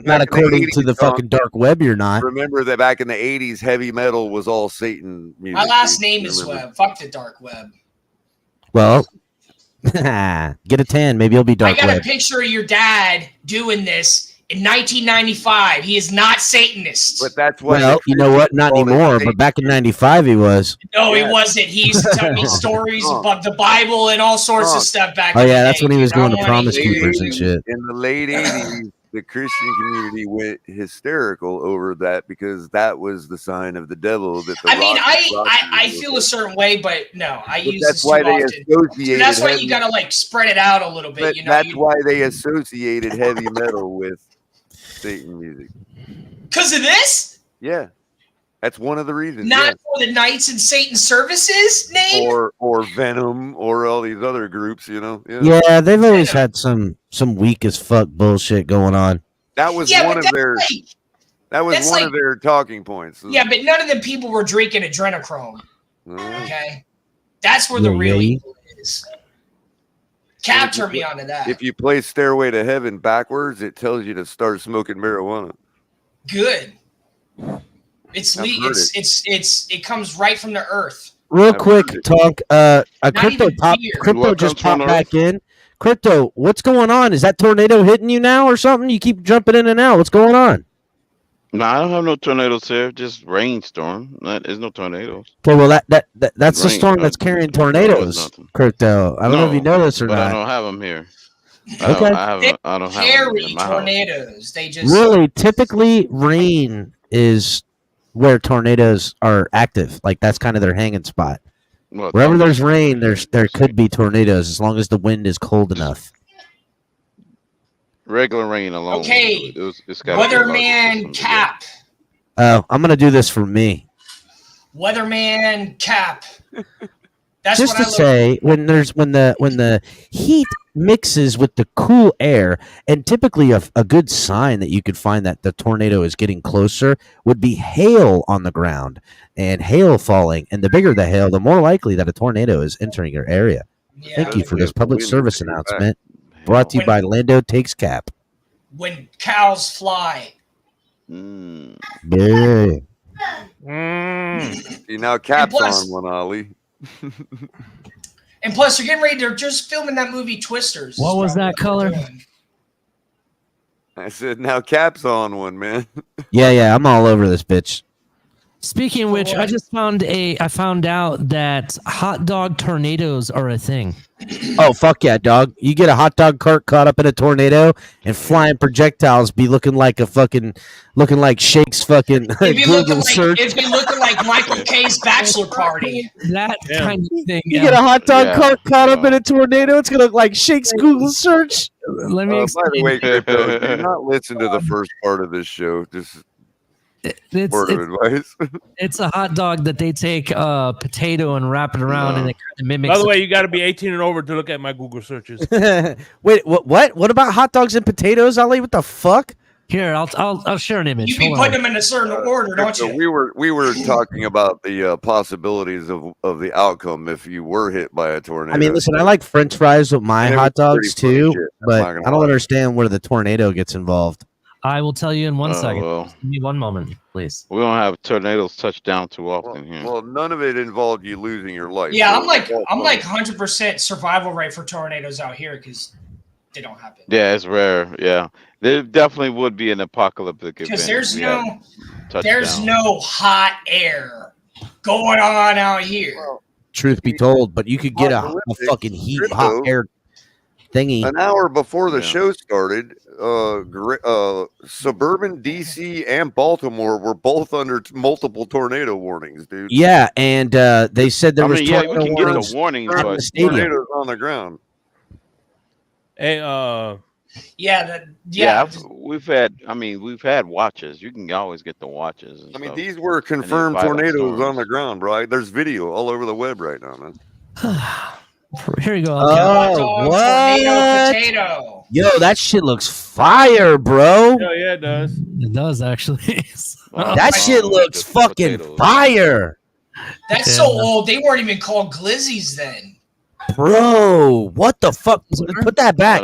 to the fucking dark web. You're not. Remember that back in the 80s, heavy metal was all Satan music. My last name is Remember? Web. Fuck the dark web. Well, get a tan. Maybe you'll be dark I got web. a picture of your dad doing this in 1995. He is not Satanist. But that's what. Well, you know what? Not anymore. But back in '95, he was. No, Yeah. he wasn't. He used to tell me stories about the Bible and all sorts of stuff back Oh in the yeah, day. that's when he was dude. I going to don't wanna Promise hear Keepers you. and shit. In the late 80s, the Christian community went hysterical over that because that was the sign of the devil. That the I mean, I feel a certain way, but no, I use that's this why too they often. associated. So that's why you gotta like spread it out a little bit. You know, that's why they associated heavy metal with Satan music. Because of this? Yeah, that's one of the reasons. Not for the Knights and Satan Services name, or Venom, or all these other groups. You know. Yeah, they've always had some weak as fuck bullshit going on. That was one of their. That was one of their talking points. Yeah, but none of the people were drinking adrenochrome. Okay, that's where the real evil is. Cap turned me onto that. If you play Stairway to Heaven backwards, it tells you to start smoking marijuana. Good. It comes right from the earth. Real quick, Tonk. Crypto just popped back in. Crypto, what's going on? Is that tornado hitting you now or something? You keep jumping in and out. What's going on? No, I don't have no tornadoes here. Just rainstorm. There's no tornadoes. Okay, well that's the storm that's carrying tornadoes. Crypto. I don't know if you know this or not. I don't have them here. Okay. I don't carry tornadoes. They just really typically rain is where tornadoes are active. Like that's kind of their hanging spot. Well, wherever there's rain, there could be tornadoes as long as the wind is cold enough. Regular rain alone. Okay. Weatherman Cap. Oh, I'm gonna do this for me. Weatherman Cap. That's just to say, when the heat mixes with the cool air, and typically a good sign that you could find that the tornado is getting closer would be hail on the ground and hail falling. And the bigger the hail, the more likely that a tornado is entering your area. Yeah. Thank you for this public service announcement. Brought to you by Lando Takes Cap. When cows fly. Yeah. See, now Cap's on one, Ollie. And plus, they're getting ready. They're just filming that movie Twisters. What was that color? I said, now Cap's on one, man. Yeah, I'm all over this bitch. Speaking of which, I found out that hot dog tornadoes are a thing. Oh, fuck yeah, dog. You get a hot dog cart caught up in a tornado and flying projectiles be looking like Shake's fucking Google search. It'd be looking like Michael K's bachelor party. That kind of thing. You get a hot dog cart caught up in a tornado, it's going to look like Shake's Google search. Let me explain. By the way, Crypto, do not listen to the first part of this show. Just... It's a hot dog that they take potato and wrap it around and it kind of mimics. By the way, you got to be 18 and over to look at my Google searches. Wait, what about hot dogs and potatoes, Ali? What the fuck? Here, I'll share an image. You be putting them in a certain order, don't you? We were talking about the possibilities of the outcome if you were hit by a tornado. I mean, listen, I like French fries with my hot dogs too, but I don't understand where the tornado gets involved. I will tell you in 1 second. Well, give me 1 moment, please. We don't have tornadoes touch down too often here. Well, none of it involved you losing your life. Yeah, so I'm like 100% survival rate for tornadoes out here because they don't happen. Yeah, it's rare. Yeah, there definitely would be an apocalyptic event. Because there's no hot air going on out here. Well, truth be told, but you could get a fucking hot air thingy. An hour before the show started, suburban DC and Baltimore were both under multiple tornado warnings, dude. Yeah, and they said there was tornado we can get the warnings, but tornadoes on the ground. Hey, we've had watches. You can always get the watches. I mean, these were confirmed tornadoes on the ground, bro. There's video all over the web right now, man. Here you go. Oh, what? Potato. Yo, that shit looks fire, bro. Yeah, it does. It does actually. That shit looks fucking fire. That's so old. They weren't even called glizzies then. Bro, what the fuck? Put that back.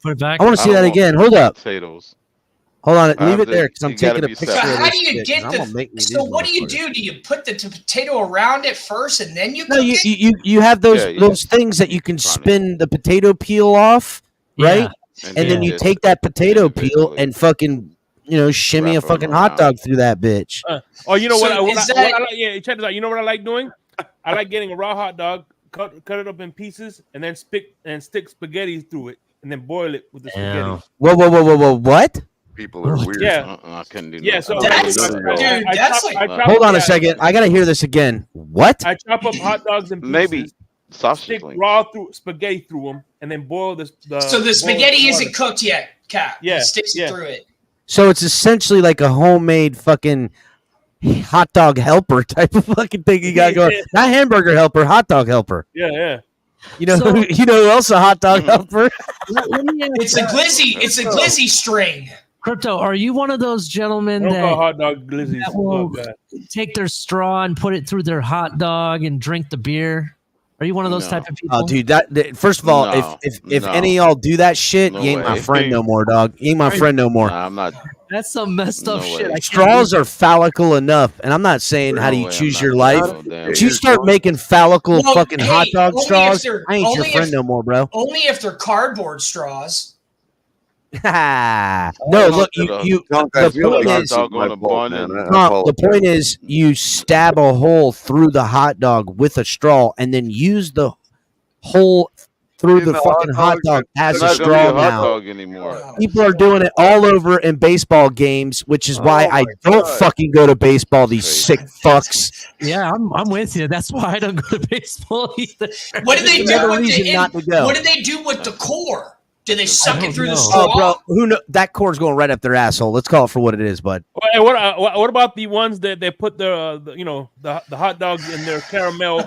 Put it back. I want to see that again. Hold up. Potatoes. Hold on, leave it there because I'm taking a picture. So how do you get so what do you do? Do you put the potato around it first and then you cook it? You have those things that you can spin the potato peel off, right? And then you take that potato peel and fucking shimmy a fucking hot dog through that bitch. You know what? I like, check this out. You know what I like doing? I like getting a raw hot dog, cut it up in pieces, and then stick spaghetti through it. and then boil it with the Damn. spaghetti. Whoa! What? People are weird. Yeah. I couldn't do Yeah, that. so That's- I that's chop- like- I chop Hold up- on a yeah, second. I gotta hear this again. What? I chop up hot dogs in pieces. Maybe sausage Stick links. raw through spaghetti through them, and then boil the. So the boil spaghetti water. isn't cooked yet, Cap. Yeah, He sticks yeah. it through it. So it's essentially like a homemade fucking hot dog helper type of fucking thing you got going. Not hamburger helper, hot dog helper. Yeah. You know, So- you know who else a hot dog helper? Let me ask It's a glizzy. It's a glizzy string. Crypto, are you one of those I gentlemen don't call that hot dog glizzies. that will- Fuck that. take their straw and put it through their hot dog and drink the beer? Are you one of those No. type of people? Oh, dude, that first of all, No, if no. any of y'all do that shit, No you ain't my way. friend no more, dog. You ain't my friend no more. Nah, I'm not. That's some messed up No shit. way. I can't Straws are phallical enough, and I'm not saying how do you No way, I'm choose not your doing life. no damn But you thing. start making phallical Well, fucking hot hey, dog only if straws, they're- I ain't your only friend if- no more, bro. Only if they're cardboard straws. No, look, you. Tonk, I The feel point like is, it's Hot dog my on a fault, bun man. and- I Tom, the apologize. point is, you stab a hole through the hot dog with a straw, and then use the hole through In the the fucking hot hot dog, dog as It's a not gonna be straw a hot now. dog anymore. People are doing it all over in baseball games, which is why Oh I my don't God. fucking go to baseball. These Crazy. sick fucks. Yeah, I'm with you. That's why I don't go to baseball either. What do they There's do another with reason the? not to go. What do they do with the core? Do they suck don't it through the know. straw? Oh, bro, who know that cord's going right up their asshole. Let's call it for what it is, bud. Hey, what about the ones that they put the hot dogs in their caramel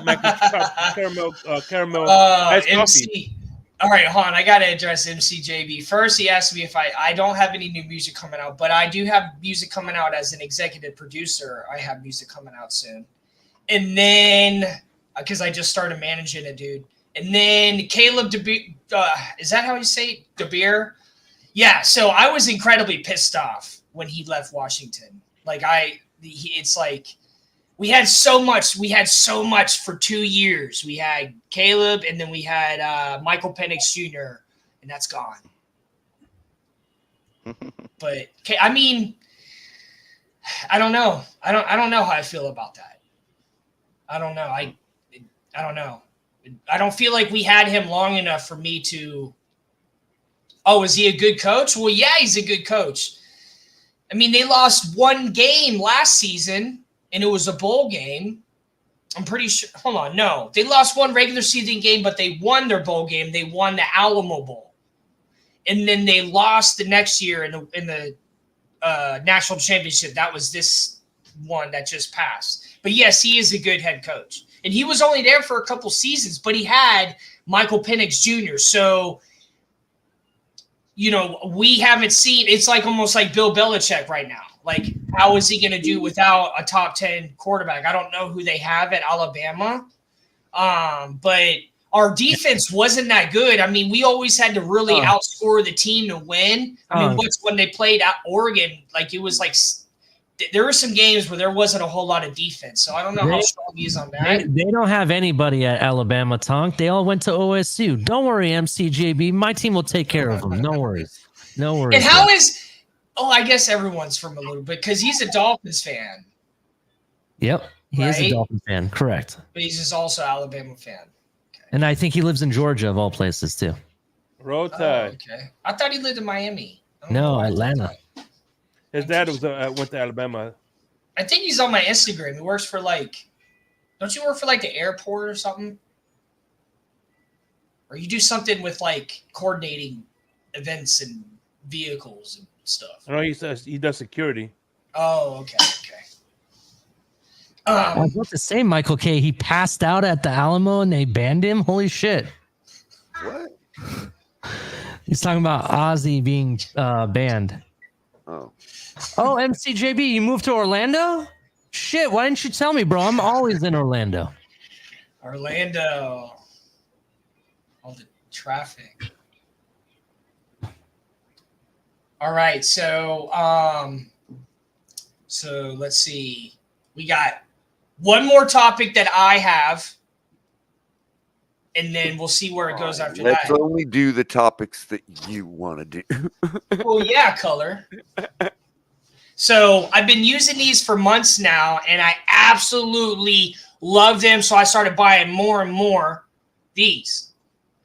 caramel iced coffee? MC. All right, Han, I gotta address MCJB. First, he asked me if I don't have any new music coming out, but I do have music coming out as an executive producer. I have music coming out soon, and then because I just started managing a dude, and then Caleb DeBeer. Is that how you say it? DeBeer? Yeah. So I was incredibly pissed off when he left Washington. Like it's like. We had so much for 2 years. We had Caleb, and then we had Michael Penix Jr., and that's gone. But I mean, I don't know. I don't know how I feel about that. I don't know. I don't know. I don't feel like we had him long enough for me to. Oh, is he a good coach? Well, yeah, he's a good coach. I mean, they lost one game last season. And it was a bowl game. I'm pretty sure. Hold on. No, they lost one regular season game, but they won their bowl game. They won the Alamo Bowl. And then they lost the next year in the national championship. That was this one that just passed. But yes, he is a good head coach. And he was only there for a couple seasons, but he had Michael Penix Jr. So, you know, we haven't seen – it's like almost like Bill Belichick right now. Like, how is he going to do without a top 10 quarterback? I don't know who they have at Alabama. But our defense wasn't that good. I mean, we always had to really outscore the team to win. I mean, when they played at Oregon, like it was like there were some games where there wasn't a whole lot of defense. So I don't know how strong he is on that. They don't have anybody at Alabama, Tonk. They all went to OSU. Don't worry, MCJB. My team will take care of them. No worries. No worries. And how is – oh, I guess everyone's from a little bit because he's a Dolphins fan. Yep. He is a Right? Dolphin fan. Correct. But he's just also an Alabama fan. And I think he lives in Georgia, of all places, too. Roll Oh, Tide. okay. I thought he lived in Miami. I don't No, know why I thought Atlanta. that. His dad went to Alabama. I think he's on my Instagram. He works for don't you work for the airport or something? Or you do something with coordinating events and vehicles and stuff. I know he does security. Oh, okay. I was about to say, Michael K. He passed out at the Alamo and they banned him. Holy shit! What? He's talking about Ozzy being banned. Oh. Oh, MCJB, you moved to Orlando? Shit! Why didn't you tell me, bro? I'm always in Orlando. Orlando. All the traffic. All right, so let's see. We got one more topic that I have, and then we'll see where it goes after Let's that. only do the topics that you want to do. Well, yeah, Color. So I've been using these for months now, and I absolutely love them. So I started buying more and more these.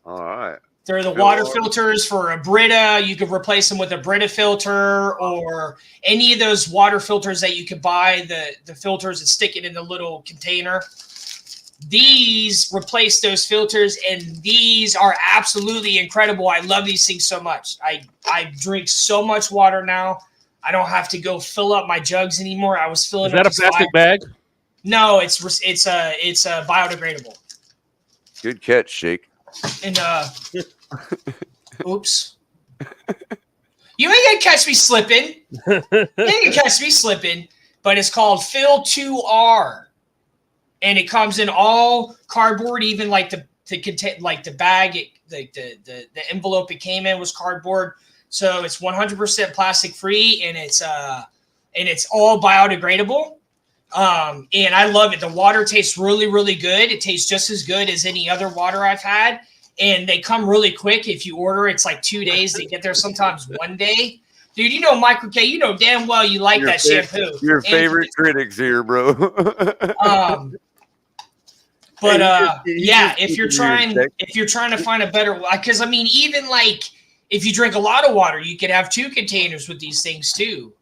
All right. They're the water filters for a Brita. You could replace them with a Brita filter or any of those water filters that you could buy, the filters and stick it in the little container. These replace those filters, and these are absolutely incredible. I love these things so much. I drink so much water now. I don't have to go fill up my jugs anymore. I was filling. Is that a plastic bag? No, it's a biodegradable. Good catch, Shake. And oops. You ain't gonna catch me slipping. You ain't gonna catch me slipping. But it's called Fill 2R. And it comes in all cardboard, even like the bag, the envelope it came in was cardboard. So it's 100% plastic free, and it's all biodegradable. And I love it. The water tastes really, really good. It tastes just as good as any other water I've had. And they come really quick. If you order, it's like 2 days. They get there sometimes 1 day. Dude, you know, Michael K, you know damn well you like that shampoo. Your favorite critics here, bro. But yeah, if you're trying to find a better, because I mean, even like if you drink a lot of water, you could have 2 containers with these things too.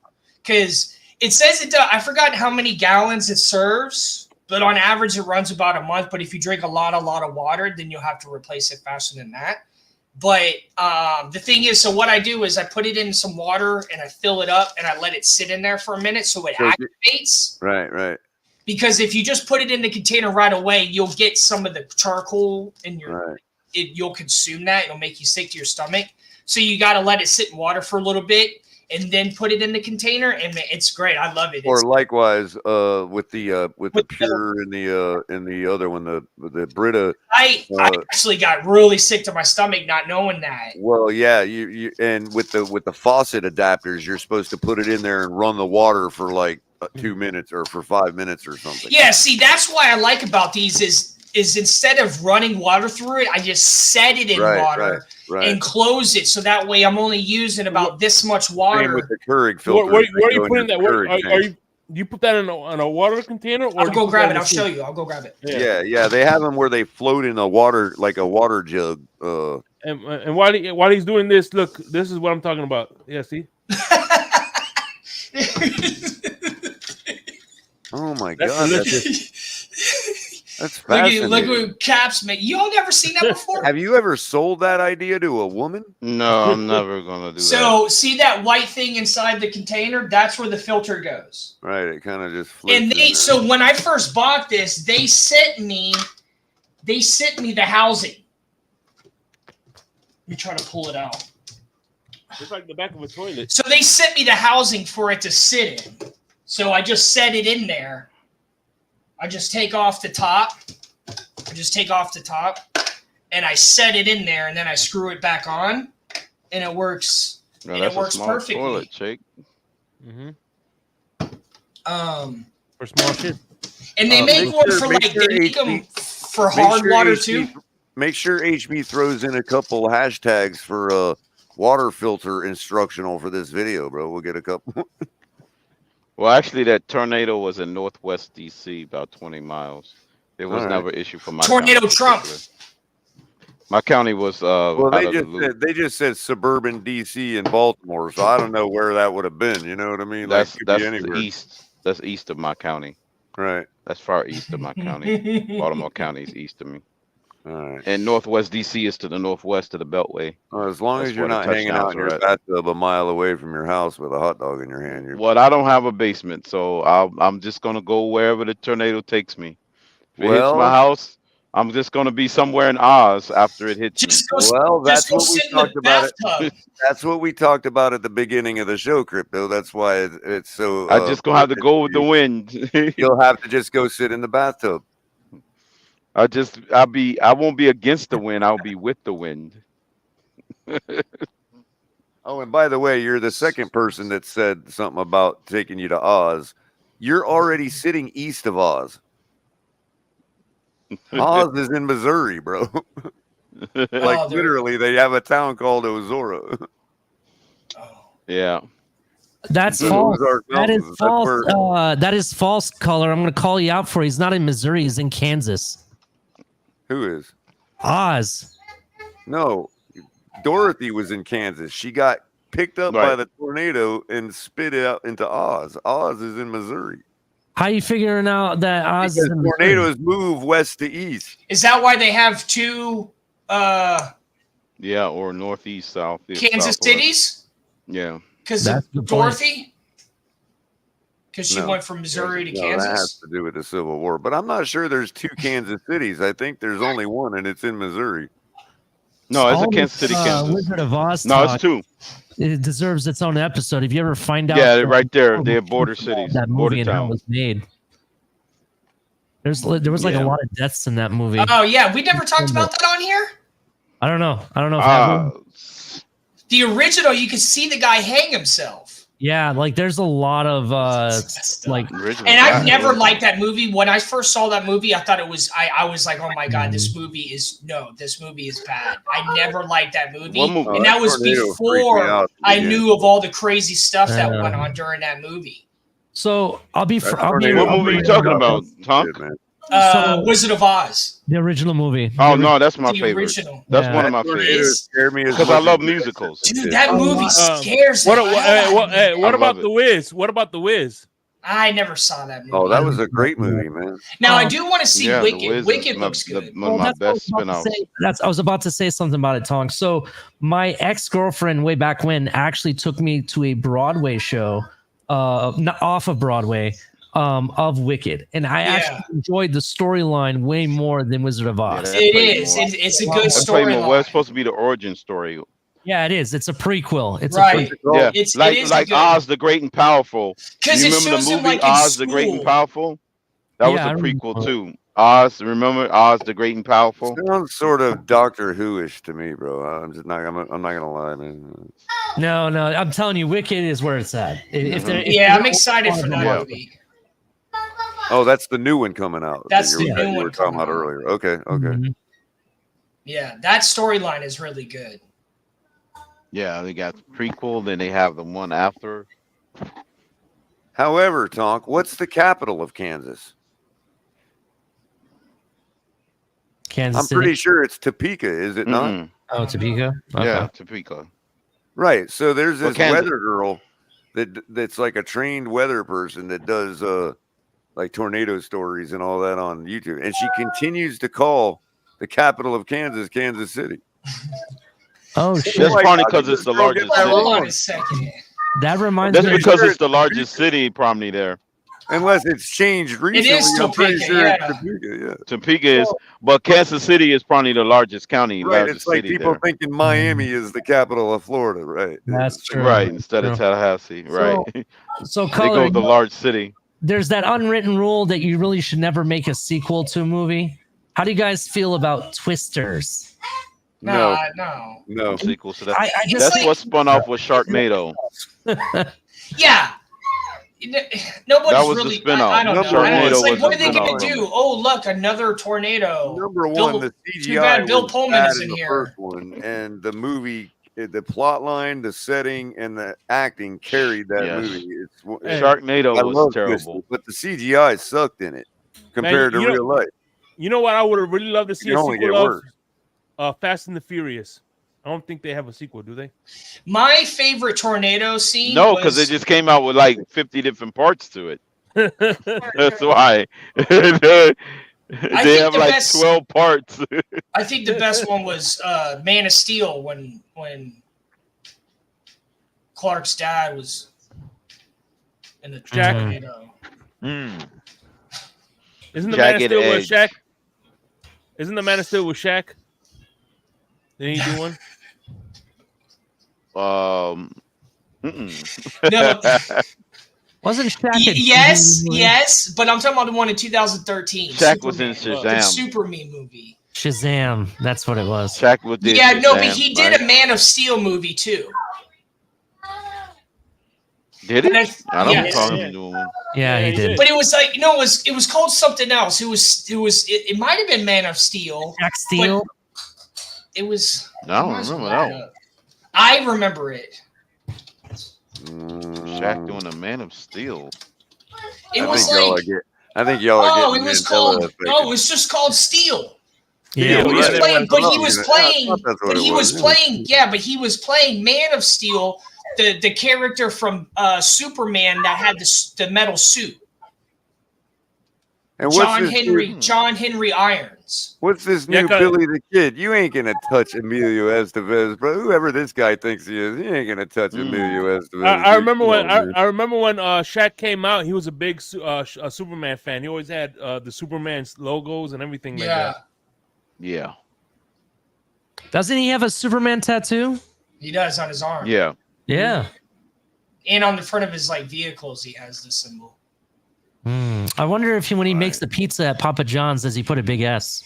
Because it says it does. I forgot how many gallons it serves, but on average it runs about a month. But if you drink a lot of water, then you'll have to replace it faster than that. But the thing is, so what I do is I put it in some water and I fill it up and I let it sit in there for a minute so it activates. Right. Because if you just put it in the container right away, you'll get some of the charcoal in your. You'll consume that. It'll make you sick to your stomach. So you got to let it sit in water for a little bit and then put it in the container, and it's great. I love it. Or likewise, with the pure and the other one, the Brita. I actually got really sick to my stomach not knowing that. Well, yeah, you and with the faucet adapters, you're supposed to put it in there and run the water for like 2 minutes or for 5 minutes or something. Yeah, see, that's why I like about these is instead of running water through it, I just set it in water and close it, so that way I'm only using about this much water. Same with the Keurig filter. Where are you putting that? Do you put that in a water container? Or I'll go grab it. I'll show you. I'll go grab it. Yeah. They have them where they float in a water, like a water jug. And while he's doing this, look, this is what I'm talking about. Yeah, see. Oh my god, that's fascinating. Look at caps, man. You all never seen that before? Have you ever sold that idea to a woman? No, I'm never gonna do that. So see that white thing inside the container? That's where the filter goes. Right. It kind of just floats. And so when I first bought this, they sent me the housing. Let me try to pull it out. It's like the back of a toilet. So they sent me the housing for it to sit in. So I just set it in there. I just take off the top. And I set it in there, and then I screw it back on, and it works. No, and that's it works a small perfectly. Toilet, Jake. For small shit. And they make one for like they make them for hard water too. Make sure HB throws in a couple hashtags for water filter instructional for this video, bro. We'll get a couple. Well, actually, that tornado was in Northwest DC, about 20 miles. It was never issued for my tornado county. Trump. My county was well, they just said suburban DC and Baltimore, so I don't know where that would have been. You know what I mean? That's like, the east. That's east of my county. Right. That's far east of my county. Baltimore County is east of me. All right. And Northwest DC is to the northwest of the Beltway. As long as you're not hanging out in your bathtub a mile away from your house with a hot dog in your hand. Well, I don't have a basement, so I'm just gonna go wherever the tornado takes me. If it hits my house, I'm just gonna be somewhere in Oz after it hits me. Well, that's what we talked about. That's what we talked about at the beginning of the show, Crypto. That's why it's so. I just gonna have to go with the wind. You'll have to just go sit in the bathtub. I won't be against the wind. I'll be with the wind. Oh, and by the way, you're the second person that said something about taking you to Oz. You're already sitting east of Oz. Oz is in Missouri, bro. Like literally, they have a town called Ozora. Yeah. That's false. That is false. That is false, Color. I'm going to call you out for it. He's not in Missouri. He's in Kansas. Who is? Oz. No, Dorothy was in Kansas. She got picked up by the tornado and spit out into Oz. Oz is in Missouri. How are you figuring out that Oz Because is in tornadoes move west to east? Is that why they have two? Yeah, or northeast, south, Kansas southwest. cities. Yeah, because of Dorothy. Because she went from Missouri to Kansas. That has to do with the Civil War, but I'm not sure there's two Kansas cities. I think there's only one, and it's in Missouri. No, it's a Kansas City, Kansas. Wizard of Oz. No, it's two. It deserves its own episode. If you ever find out, yeah, right there, they're border cities. That movie and how it was made. There was like a lot of deaths in that movie. Oh yeah, we never talked about that on here. I don't know. If the original, you could see the guy hang himself. Yeah, like there's a lot of like. And I've never liked that movie. When I first saw that movie, I thought it was. I was like, oh my god, this movie is bad. I never liked that movie, and that was before I knew of all the crazy stuff that went on during that movie. So I'll be. What movie are you talking about, Tonk? Wizard of Oz. The original movie. Oh no, that's my favorite. Original. That's one of my favorites. Because I love musicals. Dude, that movie scares me. What about The Wiz? What about The Wiz? I never saw that movie. Oh, that was a great movie, man. Now I do want to see Wicked. Wicked looks good. One of my best spinoffs. I was about to say something about it, Tonk. So my ex-girlfriend way back when actually took me to a Broadway show, not off of Broadway, of Wicked, and I actually enjoyed the storyline way more than Wizard of Oz. It is. It's a good storyline. Well, it's supposed to be the origin story. Yeah, it is. It's a prequel. It's right. A prequel. Yeah, it's like Oz the Great and Powerful. You remember the movie like Oz the Great and Powerful? That was a prequel too. Oz, remember Oz the Great and Powerful? Sounds sort of Doctor Who-ish to me, bro. I'm not gonna lie, man. No, I'm telling you, Wicked is where it's at. I'm excited for that movie. Oh, that's the new one coming out. That's the new one we were talking about earlier. Okay. Mm-hmm. Yeah, that storyline is really good. Yeah, they got the prequel, then they have the one after. However, Tonk, what's the capital of Kansas? Kansas I'm pretty sure it's Topeka, is it not? Oh, Topeka? Okay. Yeah, Topeka. Right. So there's this weather girl that's like a trained weather person that does like tornado stories and all that on YouTube. And she continues to call the capital of Kansas, Kansas City. Oh, shit. That's probably because it's the largest city. Hold on a second. That reminds me. That's because it's the largest city, probably there. Unless it's changed recently. It is Topeka, Topeka is, but Kansas City is probably the largest county. Right, it's like people thinking Miami is the capital of Florida, right? That's true. Right, instead of Tallahassee, right. So they go with the large city. There's that unwritten rule that you really should never make a sequel to a movie. How do you guys feel about Twisters? No sequel. So that's what spun off with Sharknado. Yeah. Nobody's that was really. The spinoff. I don't know. It's like, what are they going to do? Oh, look, another tornado. Number one, the CGI. Too bad Bill Pullman is in here. First one, and the movie, the plot line, the setting, and the acting carried that movie. Sharknado was terrible, but the CGI sucked in it compared to real life. You know what? I would have really loved to see a sequel of Fast and the Furious. I don't think they have a sequel, do they? My favorite tornado scene. No, because they just came out with like 50 different parts to it. That's why. They have like 12 parts. I think the best one was Man of Steel when Clark's dad was in the tornado. Isn't the Man of Steel with Shaq? Isn't the Man of Steel with Shaq? Did he do one? No. Wasn't Shaq? Yes, but I'm talking about the one in 2013. Shaq was in Shazam. The Superman movie. Shazam, that's what it was. Shaq was Shazam, but he did a Man of Steel movie too. Did he? I don't recall him doing one. Yeah, he did. But it was like it was called something else. It might have been Man of Steel. Jack Steel. It was. I don't remember that one. I remember it. Shaq doing a Man of Steel. It was like. I think y'all are getting. It was called. No, it was just called Steel. Yeah, He was yeah, playing, but he Yeah, was I playing, thought that's what but it he was was. playing, yeah, but he was playing Man of Steel, the character from Superman that had the metal suit. And John Henry Irons. What's this Yeah, new Billy the Kid? You ain't gonna touch Emilio Estevez, bro. Whoever this guy thinks he is, he ain't gonna touch Emilio Estevez. I dude. remember Come when on, man. I remember when Shaq came out. He was a big Superman fan. He always had the Superman's logos and everything like Yeah, that. Yeah. Doesn't he have a Superman tattoo? he does on his arm. Yeah. Yeah. And on the front of his vehicles, he has the symbol. I wonder if when he makes the pizza at Papa John's, does he put a big S?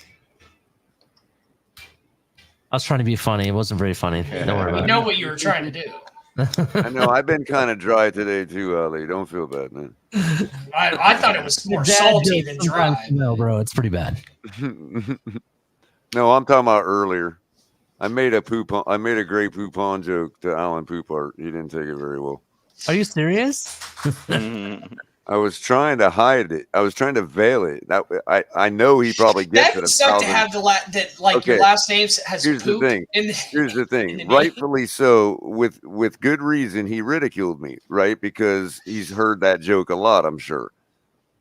I was trying to be funny. It wasn't very funny. Don't worry We about know it. what you were trying to do. I know. I've been kind of dry today too, Ali. Don't feel bad, man. I thought it was more Dad salty jokes than sometimes, dry. no, bro, it's pretty bad. No, I'm talking about earlier. I made a great poupon joke to Alan Poupart. He didn't take it very well. Are you serious? I was trying to hide it. I was trying to veil it. I know he probably gets That it. sucked to have your last name has Here's the poop thing. in the, Here's the in thing. the name. Rightfully so, with good reason, he ridiculed me, right? Because he's heard that joke a lot, I'm sure.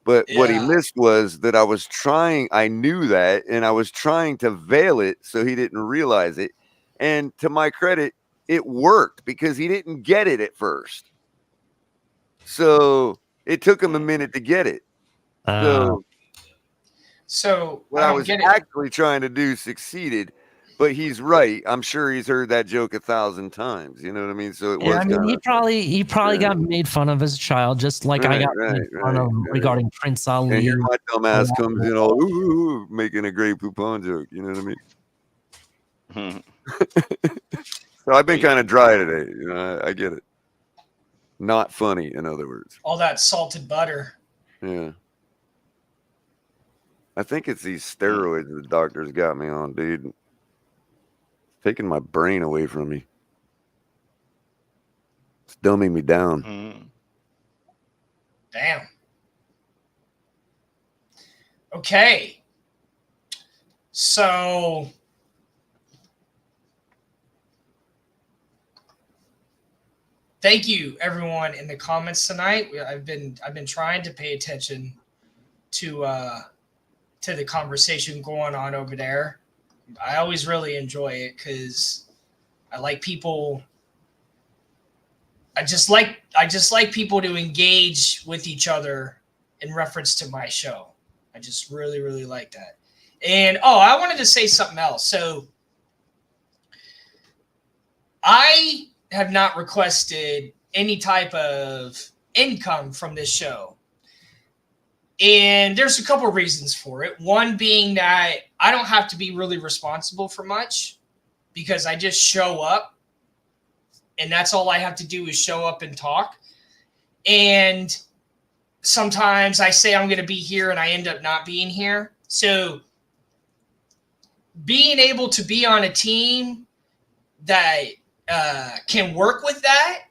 But what he Yeah. missed was that I knew that, and I was trying to veil it so he didn't realize it. And to my credit, it worked because he didn't get it at first. So it took him a minute to get it. So What I I don't was get it. actually trying to do succeeded, but he's right. I'm sure he's heard that joke 1,000 times. You know what I mean? So it was. Yeah, I mean, he probably yeah. got made fun of as a child, just like I got made fun of regarding Prince Ali. And here my dumb ass comes in all ooh, making a great poupon joke. You know what I mean? So I've been kind of dry today. You know, I get it. Not funny, in other words. All that salted butter. Yeah. I think it's these steroids the doctors got me on, dude. It's taking my brain away from me. It's dumbing me down. Damn. Okay. So thank you everyone in the comments tonight. I've been trying to pay attention to the conversation going on over there. I always really enjoy it because I like people. I just like people to engage with each other in reference to my show. I just really, really like that. And I wanted to say something else. So I have not requested any type of income from this show. And there's a couple of reasons for it. One being that I don't have to be really responsible for much because I just show up. And that's all I have to do is show up and talk. And sometimes I say I'm going to be here and I end up not being here. So being able to be on a team that can work with that,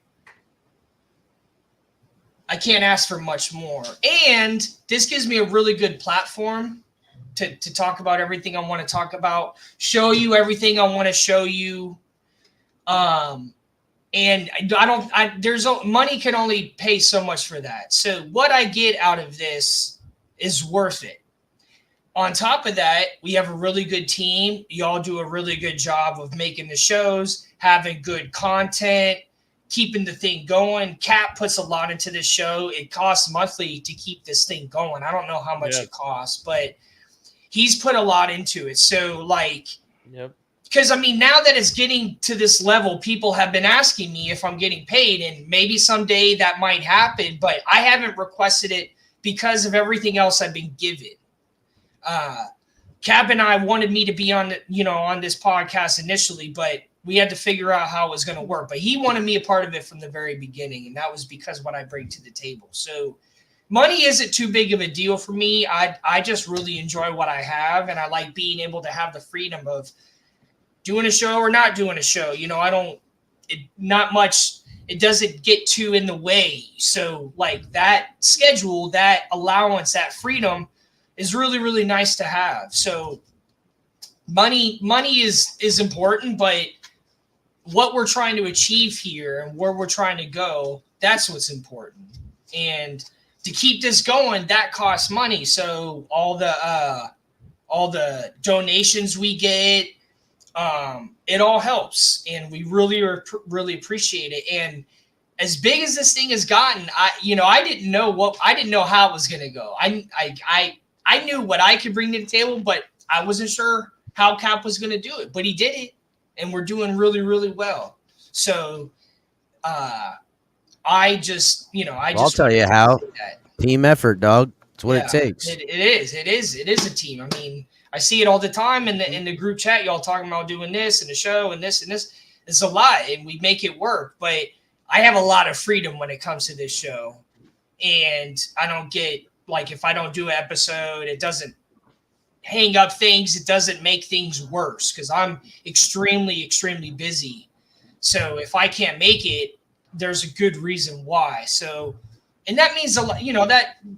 I can't ask for much more. And this gives me a really good platform to talk about everything I want to talk about, show you everything I want to show you. And money can only pay so much for that. So what I get out of this is worth it. On top of that, we have a really good team. Y'all do a really good job of making the shows, having good content, keeping the thing going. Cap puts a lot into this show. It costs monthly to keep this thing going. I don't know how much it costs, but he's put a lot into it. So because I mean, now that it's getting to this level, people have been asking me if I'm getting paid, and maybe someday that might happen, but I haven't requested it because of everything else I've been given. Cap and I wanted me to be on this podcast initially, but we had to figure out how it was going to work. But he wanted me a part of it from the very beginning, and that was because of what I bring to the table. So money isn't too big of a deal for me. I just really enjoy what I have, and I like being able to have the freedom of doing a show or not doing a show. Not much. It doesn't get too in the way. So like that schedule, that allowance, that freedom is really, really nice to have. So money is important, but what we're trying to achieve here and where we're trying to go, that's what's important. And to keep this going, that costs money. So all the donations we get, it all helps, and we really appreciate it. And as big as this thing has gotten, I didn't know how it was going to go. I knew what I could bring to the table, but I wasn't sure how Cap was going to do it. But he did it, and we're doing really, really well. So, I'll tell you how. Team effort, dog. It's what it takes. It is a team. I mean, I see it all the time in the group chat. Y'all talking about doing this and the show and this and this. It's a lot, and we make it work. But I have a lot of freedom when it comes to this show, and I don't get like if I don't do an episode, it doesn't hang up things. It doesn't make things worse because I'm extremely, extremely busy. So if I can't make it, there's a good reason why. So. And that means a lot,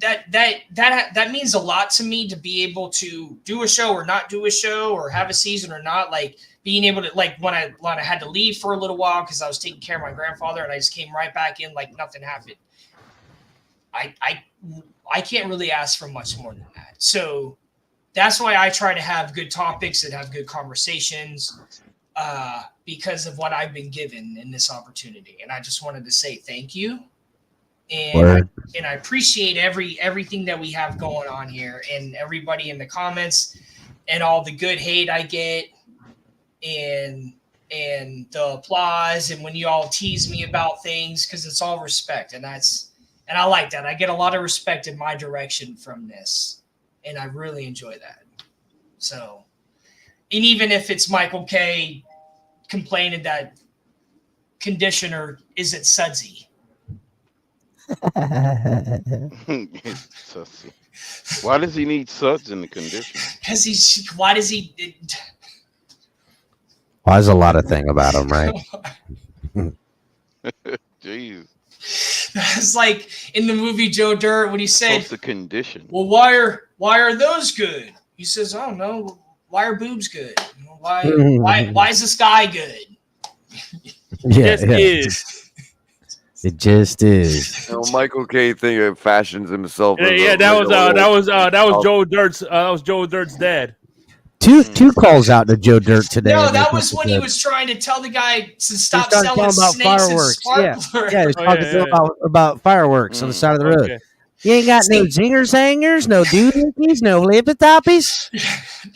that means a lot to me to be able to do a show or not do a show or have a season or not. Like being able to, like when I had to leave for a little while because I was taking care of my grandfather and I just came right back in like nothing happened. I can't really ask for much more than that. So that's why I try to have good topics and have good conversations because of what I've been given in this opportunity. And I just wanted to say thank you. And I appreciate everything that we have going on here and everybody in the comments and all the good hate I get and the applause and when you all tease me about things because it's all respect and I like that. I get a lot of respect in my direction from this and I really enjoy that. So, and even if it's Michael K complaining that conditioner isn't sudsy. Why does he need suds in the condition? Because why there's a lot of thing about him, right? Jeez. That's like in the movie Joe Dirt when he said the condition. Well, why are those good? He says, I don't know. Why are boobs good? Why is the sky good? It just is. Michael K. fashions himself. That was Joe Dirt's. That was Joe Dirt's dad. Two calls out to Joe Dirt today. No, that was when he was trying to tell the guy to stop selling snakes fireworks. And sparklers. Yeah, he was talking about fireworks on the side of the road. Okay. You ain't got no zingers hangers, no doohickeys, no lippy toppies.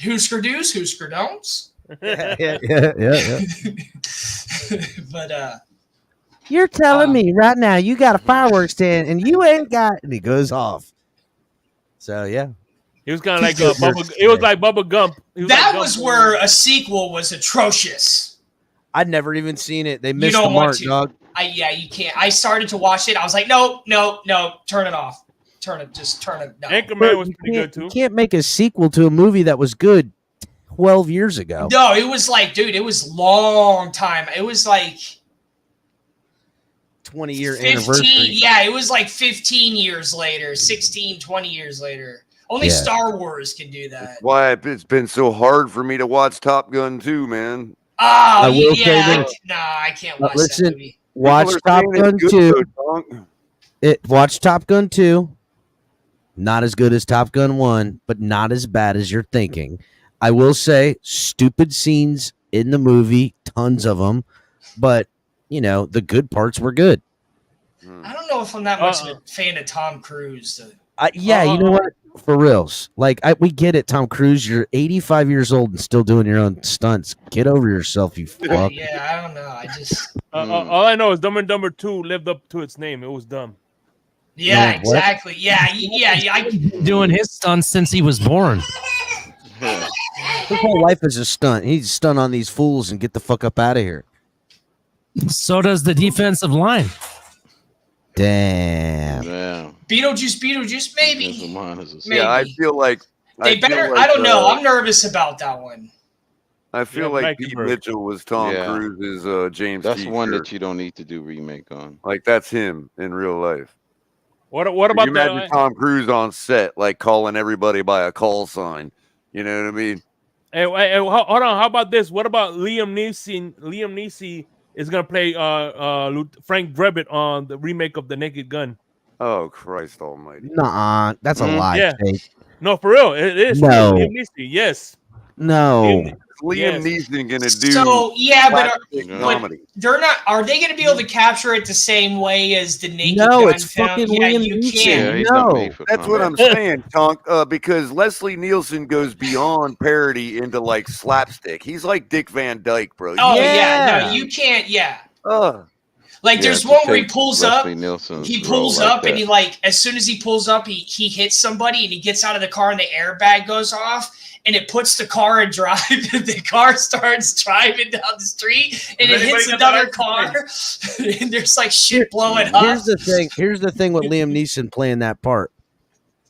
Whosker do's, whosker don'ts. Yeah. But you're telling me right now you got a fireworks stand and you ain't got, and he goes off. So yeah, he was kind of like Bubba. It was like Bubba Gump. That was where a sequel was atrocious. I'd never even seen it. They missed the mark, dog. You can't. I started to watch it. I was like, no, turn it off. Turn it. No. Anchorman was pretty good too. You can't make a sequel to a movie that was good 12 years ago. No, it was like, dude, it was long time. It was like 20-year anniversary. Yeah, it was like 15 years later, 16, 20 years later. Only Star Wars can do that. That's why it's been so hard for me to watch Top Gun 2, man. Oh, yeah. I can't watch that movie. Watch Top Gun 2. Watch Top Gun 2. Not as good as Top Gun 1, but not as bad as you're thinking. I will say, stupid scenes in the movie, tons of them, but, the good parts were good. I don't know if I'm that much of a fan of Tom Cruise. You know what? For reals. Like, we get it, Tom Cruise. You're 85 years old and still doing your own stunts. Get over yourself, you fuck. Yeah, I don't know. I just... all I know is Dumb and Dumber 2 lived up to its name. It was dumb. Yeah, exactly. Yeah. Doing his stunts since he was born. His whole life is a stunt. He's stunt on these fools and get the fuck up out of here. So does the defensive line. Damn. Beetlejuice, maybe. Yeah, I feel like they better. I don't know. I'm nervous about that one. I feel like Pete Mitchell was Tom Cruise's James. That's one that you don't need to do remake on. Like that's him in real life. What about you imagine Tom Cruise on set, like calling everybody by a call sign? You know what I mean? Hey, hold on. How about this? What about Liam Neeson? Liam Neeson is gonna play Frank Drebin on the remake of The Naked Gun. Oh Christ Almighty! Nuh-uh. That's a lie. Yeah. Jake. No, for real. It is true. No. Liam Neeson. Yes. No. Liam Yes. Neeson gonna do So yeah, but comedy. they're not. Are they going to be able to capture it the same way as the Naked No, Gun it's film? fucking Yeah, Liam you Neeson. can't. Yeah, he's No. not made for That's what comedy. I'm saying, Tonk. Because Leslie Nielsen goes beyond parody into like slapstick. He's like Dick Van Dyke, bro. Oh Yeah. yeah, no, you can't. Yeah, like Yeah, there's to one where he take pulls Leslie up. Nielsen's He role pulls like up and that. he like as soon as he pulls up, he hits somebody and he gets out of the car and the airbag goes off and it puts the car in drive and the car starts driving down the street and it hits another car and there's like shit blowing up. Here's the thing. Here's the thing with Liam Neeson playing that part.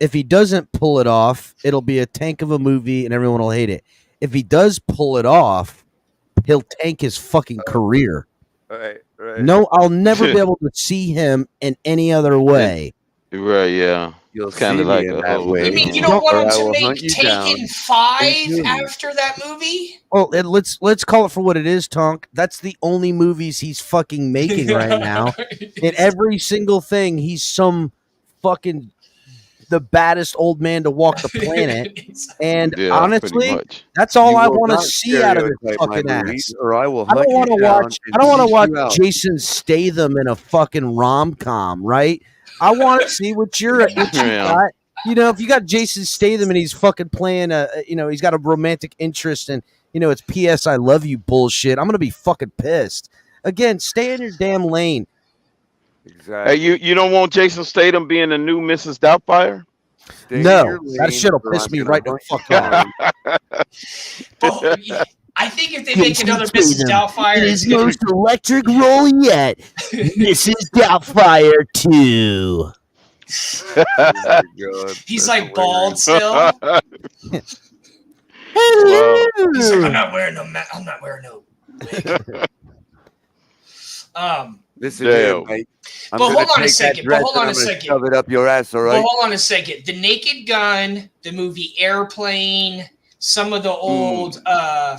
If he doesn't pull it off, it'll be a tank of a movie and everyone will hate it. If he does pull it off, he'll tank his fucking career. Right. No, I'll never be able to see him in any other way. Right, yeah. You'll It's kind see of me like in a that whole way. You mean you different- don't want Or him I to will make hunt you Taken down 5 and kill you. after that movie? Well, and let's call it for what it is, Tonk. That's the only movies he's fucking making right now. In every single thing, he's some fucking the baddest old man to walk the planet. And Yeah, pretty honestly, much. that's all You I will want to not see out of his stereotype my fucking movies, ass. or I will I hunt don't want you to down watch. and I don't want to teach watch you out. Jason Statham in a fucking rom com, right? I want to see what you Yeah. got. You know, if you got Jason Statham and he's fucking playing he's got a romantic interest and it's P.S. I love you bullshit. I'm gonna be fucking pissed. Again, stay in your damn lane. Exactly. Hey, you don't want Jason Statham being the new Mrs. Doubtfire? Stay in No, your that lane, shit'll or piss I'm me gonna right the hunt fuck you off. down. Oh, yeah. I think if they make another Mrs. Doubtfire, it's His gonna most electric role yet, Mrs. Doubtfire 2. Oh my God, he's that's like bald hilarious. still. Well, He's like, I'm not wearing no. I'm not wearing no. Listen Damn. here, mate. I'm But gonna hold on a take that second, but dress hold and on I'm a gonna second. Shove it up your ass, all right? Well, hold on a second. The Naked Gun, the movie Airplane, some of the old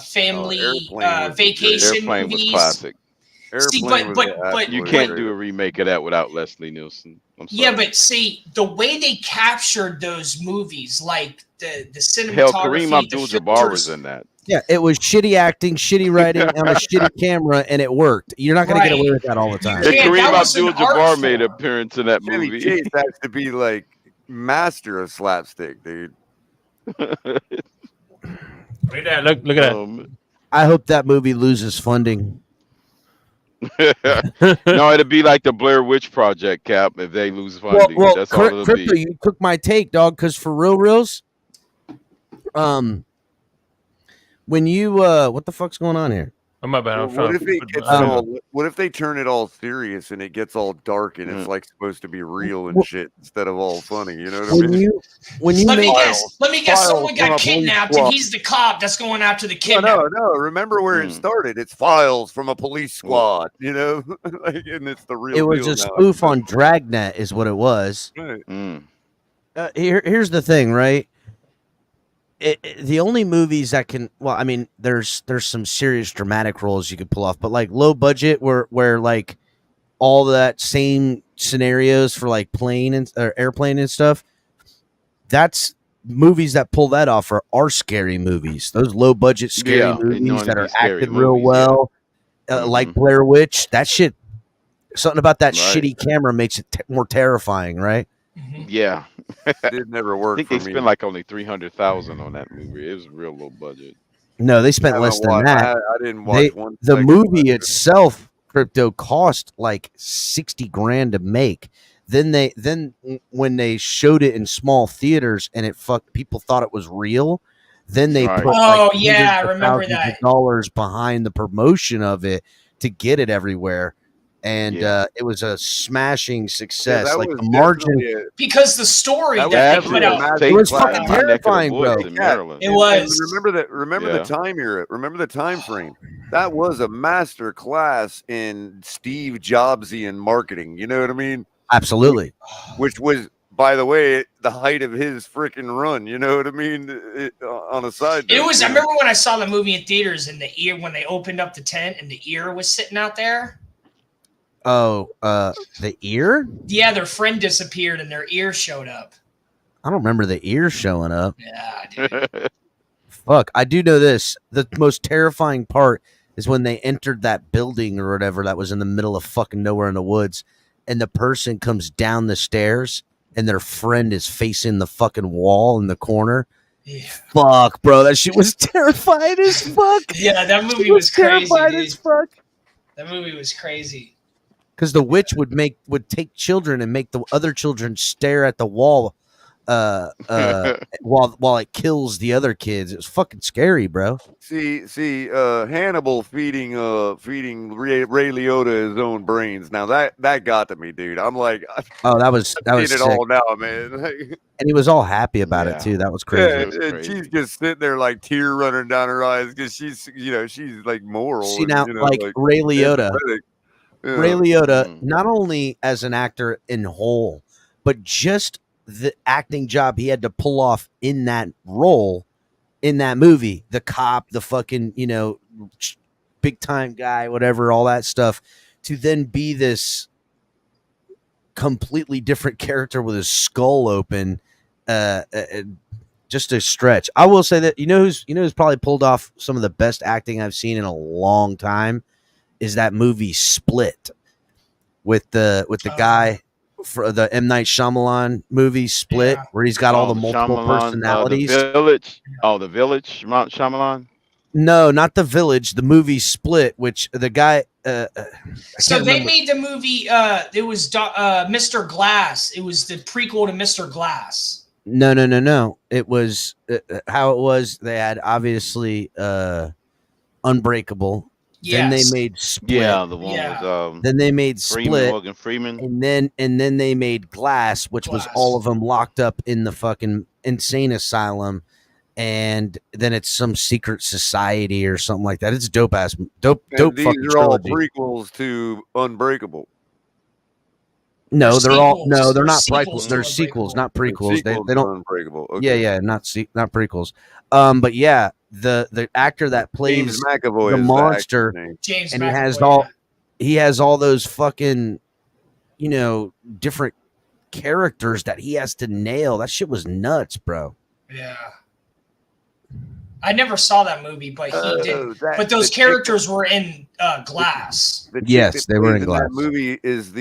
family Airplane was vacation Airplane was movies. classic. See, Airplane was but You absolutely can't great. do a remake of that without Leslie Nielsen. I'm sorry. Yeah, but see, the way they captured those movies, like the Hell, cinematography, Kareem the Abdul-Jabbar was filters. in that. Yeah, it was shitty acting, shitty writing on a shitty camera, and it worked. You're not going to get Right. away with that all the time. You And can't- Kareem that was an Abdul-Jabbar art made an form. appearance in that Chevy movie. Chase has to be like master of slapstick, dude. Look at that. Look at that. I hope that movie loses funding. No, it'd be like the Blair Witch Project, Cap, if they lose funding. Well, That's all it'll Crypto, be. you took my take, dog. Because for reals, when you what the fuck's going on here? Oh, my bad. Well, what if it gets what if they turn it all serious and it gets all dark and it's like supposed to be real and shit instead of all funny? You know what I mean? When you Let me make guess. Let me guess. Files Someone from got a police kidnapped, squad. and he's the cop that's going after the No, kidnapper. no. Remember where it started? It's files from a police squad. You know, like, and it's the real. it was deal a now. spoof on Dragnet, is what it was. Right. Here's the thing, right? The only movies that can, well, I mean, there's some serious dramatic roles you could pull off, but like low budget, where like all that same scenarios for like plane and or airplane and stuff. That's movies that pull that off are scary movies. Those low budget scary movies that are acted real well, like Blair Witch. That shit. Something about that shitty camera makes it more terrifying, right? Yeah. It did never work. I think for they me. spent like only $300,000 on that movie. It was real low budget. No, they spent I less haven't than watched- that. I didn't watch one. The second movie of it. itself, Crypto, cost like $60,000 to make. Then when they showed it in small theaters and people thought it was real, then they Right. put Oh, like yeah, I hundreds of remember thousands of that. dollars behind the promotion of it to get it everywhere. And it was a smashing success. that like was the margin, definitely Because the story That that, was they put actually out. it was Class fucking in my neck of the terrifying, woods bro. in Maryland. It was. Remember Yeah. the time era. Remember the time frame. That was a master class in Steve Jobsian marketing. You know what I mean? Absolutely. Which was by the way, the height of his freaking run. You know what I mean? On a side note, it was. I remember when I saw the movie in theaters, and the ear when they opened up the tent, and the ear was sitting out there. Oh, the ear? Yeah, their friend disappeared, and their ear showed up. I don't remember the ear showing up. Yeah, dude. Fuck, I do know this. The most terrifying part is when they entered that building or whatever that was in the middle of fucking nowhere in the woods, and the person comes down the stairs and their friend is facing the fucking wall in the corner. Yeah. Fuck, bro, that shit was terrifying as fuck. Yeah, that movie was crazy, terrified dude. as fuck. That movie was crazy. Because the witch would take children and make the other children stare at the wall while it kills the other kids. It was fucking scary, bro. See, Hannibal feeding Ray Liotta his own brains. Now that got to me, dude. I'm like, that was it sick. all now, man. And he was all happy about it too. That was crazy. Yeah, and she's just sitting there like tear running down her eyes because she's like moral. See now, and, like Ray Liotta. Yeah. Ray Liotta, not only as an actor in whole, but just the acting job he had to pull off in that role, in that movie, the cop, the fucking, big time guy, whatever, all that stuff, to then be this completely different character with his skull open, just a stretch. I will say that, who's probably pulled off some of the best acting I've seen in a long time is that movie Split with the guy for the M. Night Shyamalan movie Split, where he's got all the multiple personalities. The Village. The Village, Shyamalan. No, not The Village. The movie Split, which the guy. So they made the movie. It was Mr. Glass. It was the prequel to Mr. Glass. No. It was how it was. They had obviously Unbreakable. Yes. Then they made Split. Yeah, the one with then they made Split. Morgan Freeman. And then they made Glass, which was all of them locked up in the fucking insane asylum. And then it's some secret society or something like that. It's dope. These Fucking are all trilogy. prequels to Unbreakable. No, they're sequels. all they're not Sequels prequels. to They're sequels, not prequels. Sequels They to don't. Unbreakable. Okay. Yeah, not prequels. But yeah, the actor that plays James McAvoy the is monster, the actor's name. James and McAvoy, he has all those fucking different characters that he has to nail. That shit was nuts, bro. Yeah. I never saw that movie, but he did. But those characters were in Glass. Yes, they were in Glass. That movie is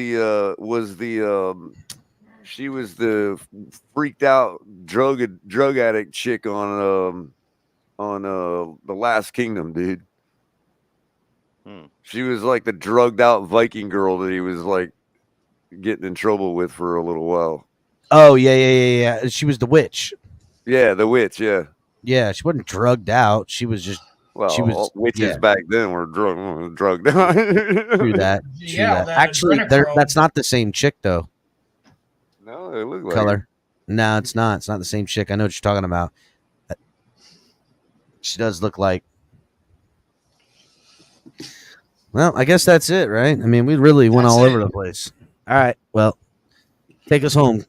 she was the freaked out drug addict chick on The Last Kingdom, dude. She was like the drugged out Viking girl that he was like getting in trouble with for a little while. Oh yeah. She was the witch. Yeah, the witch. Yeah. Yeah, she wasn't drugged out. She was just. She was witches back then were drugged out. True that. Actually, that's not the same chick though. No, it looks like color. No, it's not. It's not the same chick. I know what you're talking about. She does look like. Well, I guess that's it, right? I mean, we really went all over the place. All right. Well, take us home.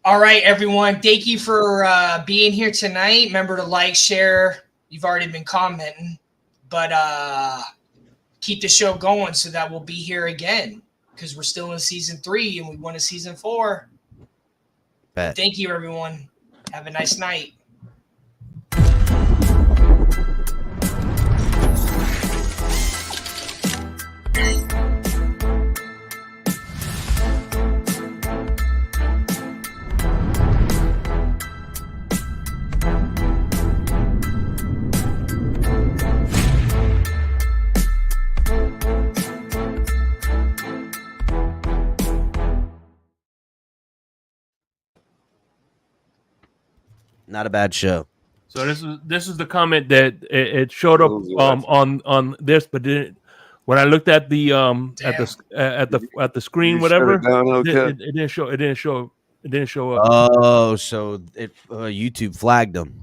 All right, everyone. Thank you for being here tonight. Remember to like, share. You've already been commenting, but keep the show going so that we'll be here again because we're still in season 3 and we want a season 4. Thank you, everyone. Have a nice night. Not a bad show. So this is the comment that it showed up on this, but didn't. When I looked at the at the screen, whatever, it didn't show. It didn't show up. Oh, so YouTube flagged them.